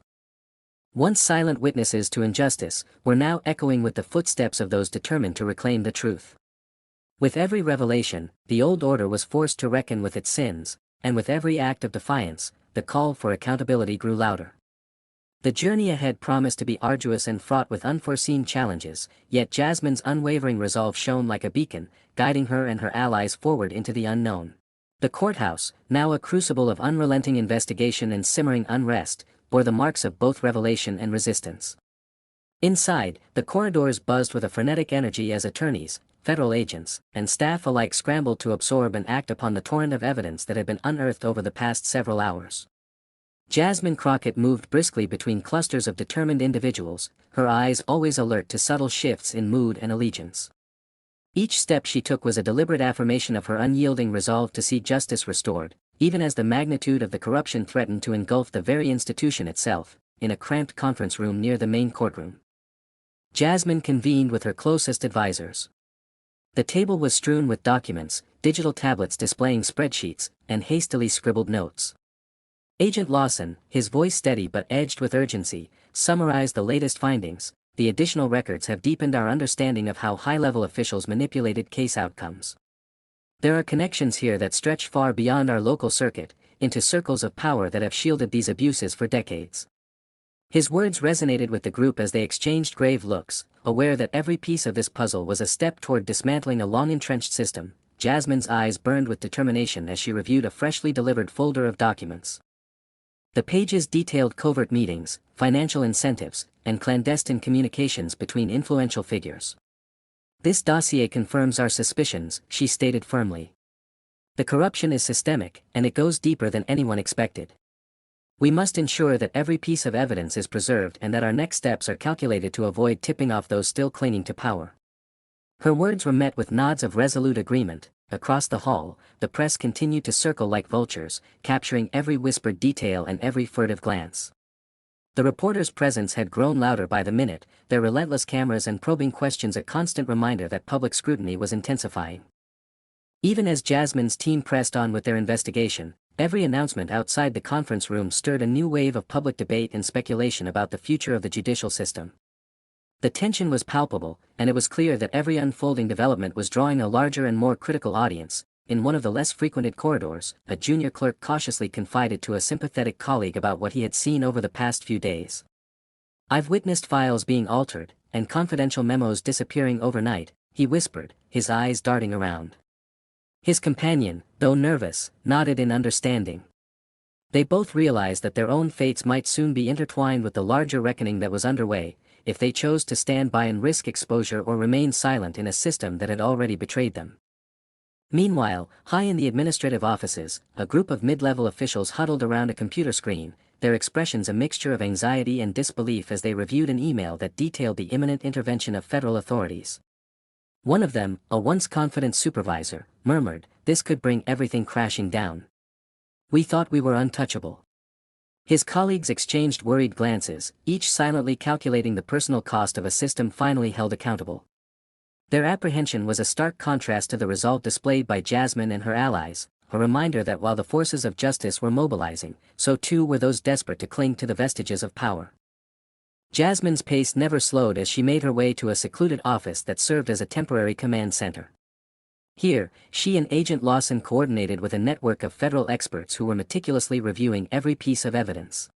once silent witnesses to injustice, were now echoing with the footsteps of those determined to reclaim the truth. With every revelation, the old order was forced to reckon with its sins, and with every act of defiance, the call for accountability grew louder. The journey ahead promised to be arduous and fraught with unforeseen challenges, yet Jasmine's unwavering resolve shone like a beacon, guiding her and her allies forward into the unknown. The courthouse, now a crucible of unrelenting investigation and simmering unrest, bore the marks of both revelation and resistance. Inside, the corridors buzzed with a frenetic energy as attorneys, federal agents, and staff alike scrambled to absorb and act upon the torrent of evidence that had been unearthed over the past several hours. Jasmine Crockett moved briskly between clusters of determined individuals, her eyes always alert to subtle shifts in mood and allegiance. Each step she took was a deliberate affirmation of her unyielding resolve to see justice restored, even as the magnitude of the corruption threatened to engulf the very institution itself. In a cramped conference room near the main courtroom, Jasmine convened with her closest advisors. The table was strewn with documents, digital tablets displaying spreadsheets, and hastily scribbled notes. Agent Lawson, his voice steady but edged with urgency, summarized the latest findings. "The additional records have deepened our understanding of how high-level officials manipulated case outcomes. There are connections here that stretch far beyond our local circuit, into circles of power that have shielded these abuses for decades." His words resonated with the group as they exchanged grave looks, aware that every piece of this puzzle was a step toward dismantling a long-entrenched system. Jasmine's eyes burned with determination as she reviewed a freshly delivered folder of documents. The pages detailed covert meetings, financial incentives, and clandestine communications between influential figures. "This dossier confirms our suspicions," she stated firmly. "The corruption is systemic, and it goes deeper than anyone expected. We must ensure that every piece of evidence is preserved and that our next steps are calculated to avoid tipping off those still clinging to power." Her words were met with nods of resolute agreement. Across the hall, the press continued to circle like vultures, capturing every whispered detail and every furtive glance. The reporters' presence had grown louder by the minute, their relentless cameras and probing questions a constant reminder that public scrutiny was intensifying. Even as Jasmine's team pressed on with their investigation, every announcement outside the conference room stirred a new wave of public debate and speculation about the future of the judicial system. The tension was palpable, and it was clear that every unfolding development was drawing a larger and more critical audience. In one of the less frequented corridors, a junior clerk cautiously confided to a sympathetic colleague about what he had seen over the past few days. "I've witnessed files being altered, and confidential memos disappearing overnight," he whispered, his eyes darting around. His companion, though nervous, nodded in understanding. They both realized that their own fates might soon be intertwined with the larger reckoning that was underway, if they chose to stand by and risk exposure or remain silent in a system that had already betrayed them. Meanwhile, high in the administrative offices, a group of mid-level officials huddled around a computer screen, their expressions a mixture of anxiety and disbelief as they reviewed an email that detailed the imminent intervention of federal authorities. One of them, a once confident supervisor, murmured, "This could bring everything crashing down. We thought we were untouchable." His colleagues exchanged worried glances, each silently calculating the personal cost of a system finally held accountable. Their apprehension was a stark contrast to the resolve displayed by Jasmine and her allies, a reminder that while the forces of justice were mobilizing, so too were those desperate to cling to the vestiges of power. Jasmine's pace never slowed as she made her way to a secluded office that served as a temporary command center. Here, she and Agent Lawson coordinated with a network of federal experts who were meticulously reviewing every piece of evidence.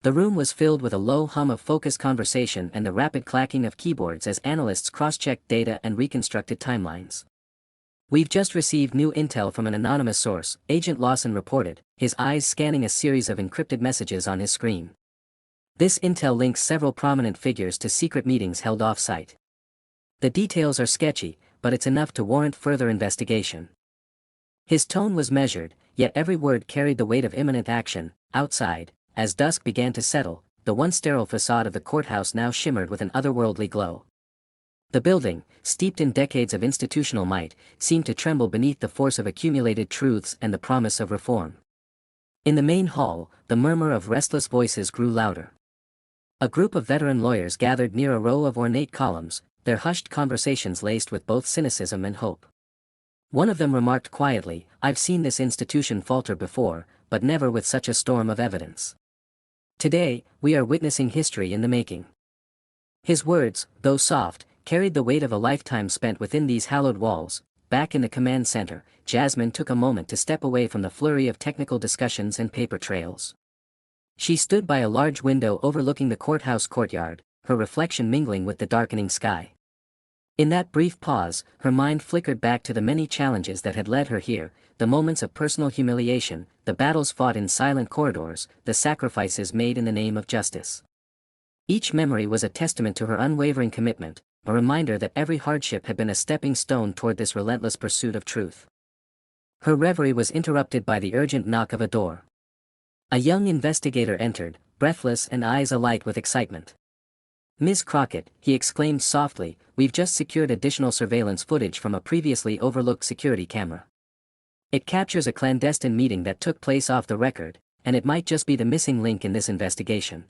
The room was filled with a low hum of focused conversation and the rapid clacking of keyboards as analysts cross-checked data and reconstructed timelines. "We've just received new intel from an anonymous source," Agent Lawson reported, his eyes scanning a series of encrypted messages on his screen. "This intel links several prominent figures to secret meetings held off-site. The details are sketchy, but it's enough to warrant further investigation." His tone was measured, yet every word carried the weight of imminent action. Outside, as dusk began to settle, the once sterile facade of the courthouse now shimmered with an otherworldly glow. The building, steeped in decades of institutional might, seemed to tremble beneath the force of accumulated truths and the promise of reform. In the main hall, the murmur of restless voices grew louder. A group of veteran lawyers gathered near a row of ornate columns, their hushed conversations laced with both cynicism and hope. One of them remarked quietly, "I've seen this institution falter before, but never with such a storm of evidence. Today, we are witnessing history in the making." His words, though soft, carried the weight of a lifetime spent within these hallowed walls. Back in the command center, Jasmine took a moment to step away from the flurry of technical discussions and paper trails. She stood by a large window overlooking the courthouse courtyard, her reflection mingling with the darkening sky. In that brief pause, her mind flickered back to the many challenges that had led her here, the moments of personal humiliation, the battles fought in silent corridors, the sacrifices made in the name of justice. Each memory was a testament to her unwavering commitment, a reminder that every hardship had been a stepping stone toward this relentless pursuit of truth. Her reverie was interrupted by the urgent knock of a door. A young investigator entered, breathless and eyes alight with excitement. "Ms. Crockett," he exclaimed softly, "we've just secured additional surveillance footage from a previously overlooked security camera. It captures a clandestine meeting that took place off the record, and it might just be the missing link in this investigation."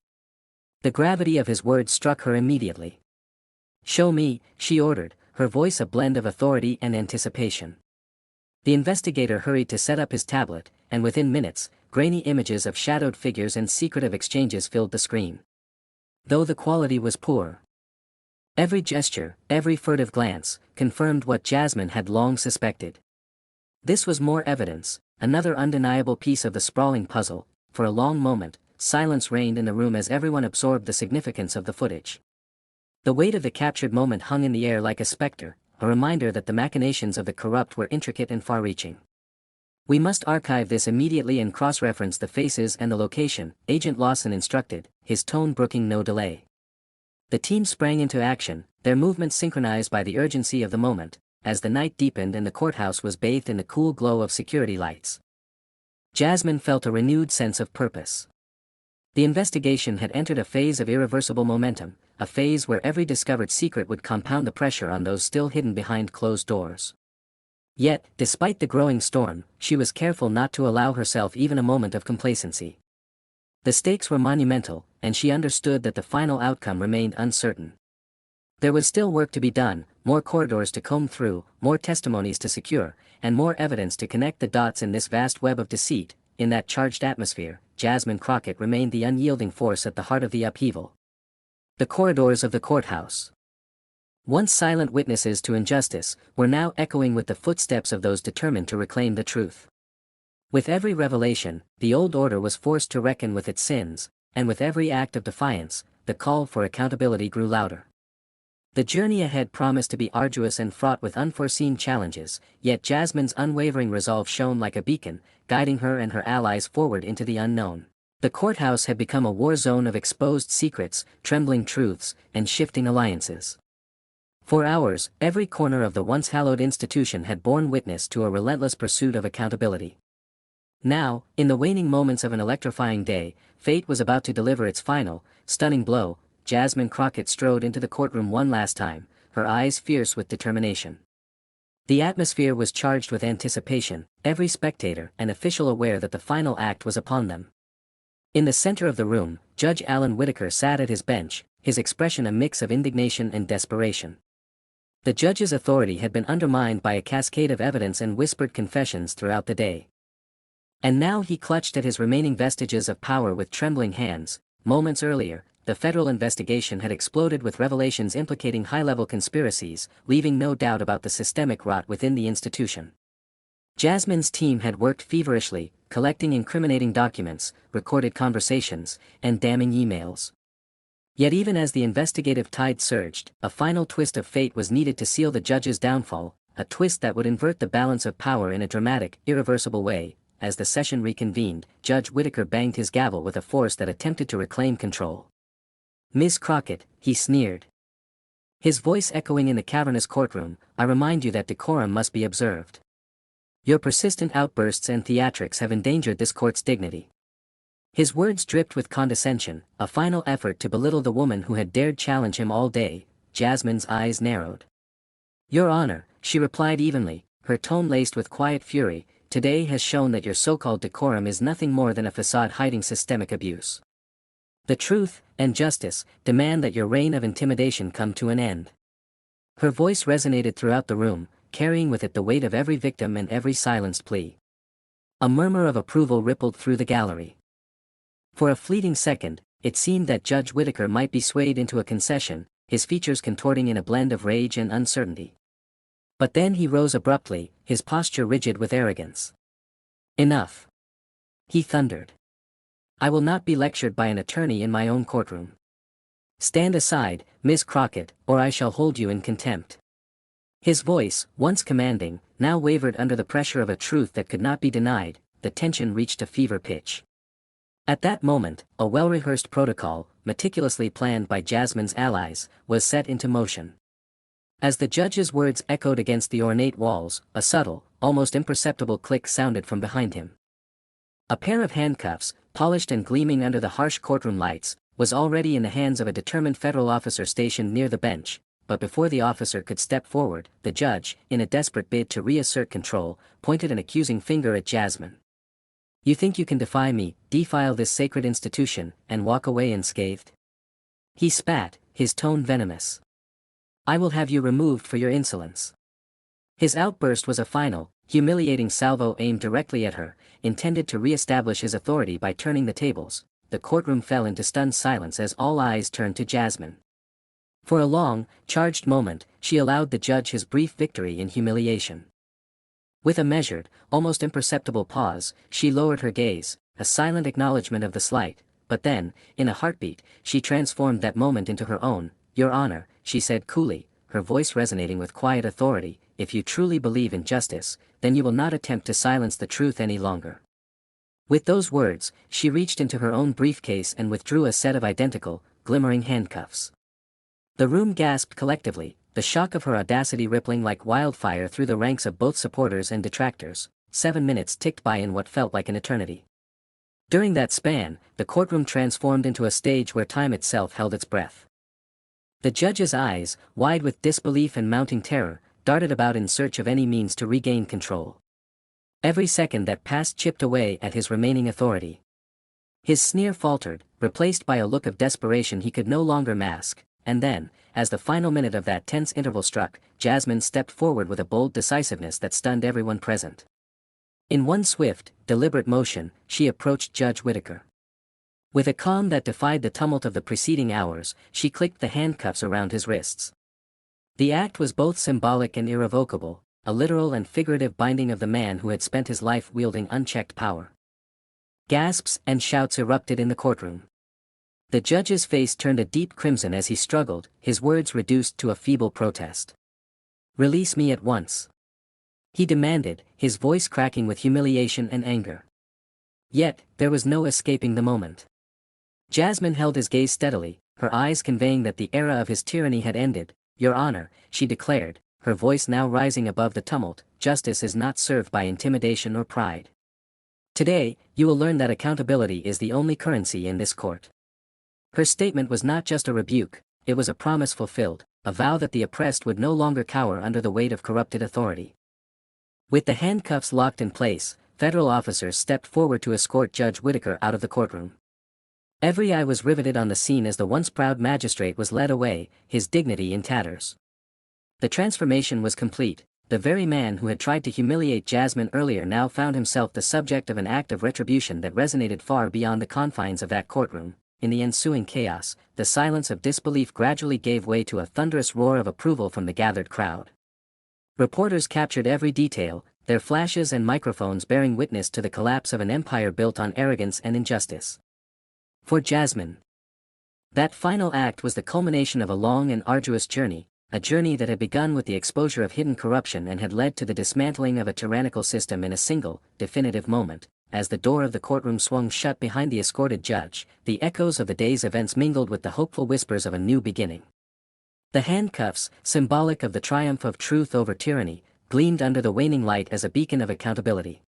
The gravity of his words struck her immediately. "Show me," she ordered, her voice a blend of authority and anticipation. The investigator hurried to set up his tablet, and within minutes, grainy images of shadowed figures and secretive exchanges filled the screen. Though the quality was poor, every gesture, every furtive glance, confirmed what Jasmine had long suspected. This was more evidence, another undeniable piece of the sprawling puzzle. For a long moment, silence reigned in the room as everyone absorbed the significance of the footage. The weight of the captured moment hung in the air like a specter, a reminder that the machinations of the corrupt were intricate and far-reaching. "We must archive this immediately and cross-reference the faces and the location," Agent Lawson instructed, his tone brooking no delay. The team sprang into action, their movements synchronized by the urgency of the moment, as the night deepened and the courthouse was bathed in the cool glow of security lights. Jasmine felt a renewed sense of purpose. The investigation had entered a phase of irreversible momentum, a phase where every discovered secret would compound the pressure on those still hidden behind closed doors. Yet, despite the growing storm, she was careful not to allow herself even a moment of complacency. The stakes were monumental, and she understood that the final outcome remained uncertain. There was still work to be done, more corridors to comb through, more testimonies to secure, and more evidence to connect the dots in this vast web of deceit. In that charged atmosphere, Jasmine Crockett remained the unyielding force at the heart of the upheaval. The corridors of the courthouse, once silent witnesses to injustice, were now echoing with the footsteps of those determined to reclaim the truth. With every revelation, the old order was forced to reckon with its sins, and with every act of defiance, the call for accountability grew louder. The journey ahead promised to be arduous and fraught with unforeseen challenges, yet Jasmine's unwavering resolve shone like a beacon, guiding her and her allies forward into the unknown. The courthouse had become a war zone of exposed secrets, trembling truths, and shifting alliances. For hours, every corner of the once hallowed institution had borne witness to a relentless pursuit of accountability. Now, in the waning moments of an electrifying day, fate was about to deliver its final, stunning blow. Jasmine Crockett strode into the courtroom one last time, her eyes fierce with determination. The atmosphere was charged with anticipation, every spectator and official aware that the final act was upon them. In the center of the room, Judge Alan Whitaker sat at his bench, his expression a mix of indignation and desperation. The judge's authority had been undermined by a cascade of evidence and whispered confessions throughout the day. And now he clutched at his remaining vestiges of power with trembling hands. Moments earlier, the federal investigation had exploded with revelations implicating high-level conspiracies, leaving no doubt about the systemic rot within the institution. Jasmine's team had worked feverishly, collecting incriminating documents, recorded conversations, and damning emails. Yet even as the investigative tide surged, a final twist of fate was needed to seal the judge's downfall, a twist that would invert the balance of power in a dramatic, irreversible way. As the session reconvened, Judge Whitaker banged his gavel with a force that attempted to reclaim control. "Miss Crockett," he sneered, his voice echoing in the cavernous courtroom, "I remind you that decorum must be observed. Your persistent outbursts and theatrics have endangered this court's dignity." His words dripped with condescension, a final effort to belittle the woman who had dared challenge him all day. Jasmine's eyes narrowed. "Your Honor," she replied evenly, her tone laced with quiet fury, "today has shown that your so-called decorum is nothing more than a facade hiding systemic abuse. The truth and justice demand that your reign of intimidation come to an end." Her voice resonated throughout the room, carrying with it the weight of every victim and every silenced plea. A murmur of approval rippled through the gallery. For a fleeting second, it seemed that Judge Whitaker might be swayed into a concession, his features contorting in a blend of rage and uncertainty. But then he rose abruptly, his posture rigid with arrogance. "Enough," he thundered. "I will not be lectured by an attorney in my own courtroom. Stand aside, Miss Crockett, or I shall hold you in contempt." His voice, once commanding, now wavered under the pressure of a truth that could not be denied. The tension reached a fever pitch. At that moment, a well-rehearsed protocol, meticulously planned by Jasmine's allies, was set into motion. As the judge's words echoed against the ornate walls, a subtle, almost imperceptible click sounded from behind him. A pair of handcuffs, polished and gleaming under the harsh courtroom lights, was already in the hands of a determined federal officer stationed near the bench. But before the officer could step forward, the judge, in a desperate bid to reassert control, pointed an accusing finger at Jasmine. "You think you can defy me, defile this sacred institution, and walk away unscathed?" He spat, his tone venomous. "I will have you removed for your insolence." His outburst was a final, humiliating salvo aimed directly at her, intended to re-establish his authority by turning the tables. The courtroom fell into stunned silence as all eyes turned to Jasmine. For a long, charged moment, she allowed the judge his brief victory in humiliation. With a measured, almost imperceptible pause, she lowered her gaze, a silent acknowledgement of the slight, but then, in a heartbeat, she transformed that moment into her own. "Your Honor," she said coolly, her voice resonating with quiet authority, "if you truly believe in justice, then you will not attempt to silence the truth any longer." With those words, she reached into her own briefcase and withdrew a set of identical, glimmering handcuffs. The room gasped collectively, the shock of her audacity rippling like wildfire through the ranks of both supporters and detractors. 7 minutes ticked by in what felt like an eternity. During that span, the courtroom transformed into a stage where time itself held its breath. The judge's eyes, wide with disbelief and mounting terror, darted about in search of any means to regain control. Every second that passed chipped away at his remaining authority. His sneer faltered, replaced by a look of desperation he could no longer mask, and then, as the final minute of that tense interval struck, Jasmine stepped forward with a bold decisiveness that stunned everyone present. In one swift, deliberate motion, she approached Judge Whittaker. With a calm that defied the tumult of the preceding hours, she clicked the handcuffs around his wrists. The act was both symbolic and irrevocable, a literal and figurative binding of the man who had spent his life wielding unchecked power. Gasps and shouts erupted in the courtroom. The judge's face turned a deep crimson as he struggled, his words reduced to a feeble protest. "Release me at once," he demanded, his voice cracking with humiliation and anger. Yet, there was no escaping the moment. Jasmine held his gaze steadily, her eyes conveying that the era of his tyranny had ended. "Your Honor," she declared, her voice now rising above the tumult, "justice is not served by intimidation or pride. Today, you will learn that accountability is the only currency in this court." Her statement was not just a rebuke, it was a promise fulfilled, a vow that the oppressed would no longer cower under the weight of corrupted authority. With the handcuffs locked in place, federal officers stepped forward to escort Judge Whittaker out of the courtroom. Every eye was riveted on the scene as the once proud magistrate was led away, his dignity in tatters. The transformation was complete. The very man who had tried to humiliate Jasmine earlier now found himself the subject of an act of retribution that resonated far beyond the confines of that courtroom. In the ensuing chaos, the silence of disbelief gradually gave way to a thunderous roar of approval from the gathered crowd. Reporters captured every detail, their flashes and microphones bearing witness to the collapse of an empire built on arrogance and injustice. For Jasmine, that final act was the culmination of a long and arduous journey, a journey that had begun with the exposure of hidden corruption and had led to the dismantling of a tyrannical system in a single, definitive moment. As the door of the courtroom swung shut behind the escorted judge, the echoes of the day's events mingled with the hopeful whispers of a new beginning. The handcuffs, symbolic of the triumph of truth over tyranny, gleamed under the waning light as a beacon of accountability.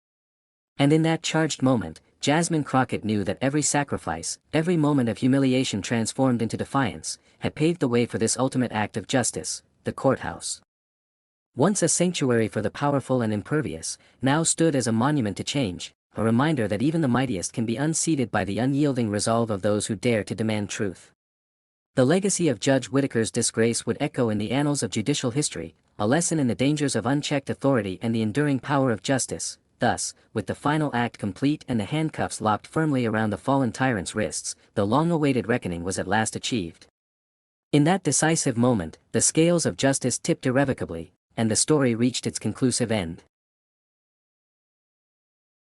And in that charged moment, Jasmine Crockett knew that every sacrifice, every moment of humiliation transformed into defiance, had paved the way for this ultimate act of justice, the courthouse. Once a sanctuary for the powerful and impervious, now stood as a monument to change, a reminder that even the mightiest can be unseated by the unyielding resolve of those who dare to demand truth. The legacy of Judge Whittaker's disgrace would echo in the annals of judicial history, a lesson in the dangers of unchecked authority and the enduring power of justice. Thus, with the final act complete and the handcuffs locked firmly around the fallen tyrant's wrists, the long-awaited reckoning was at last achieved. In that decisive moment, the scales of justice tipped irrevocably, and the story reached its conclusive end.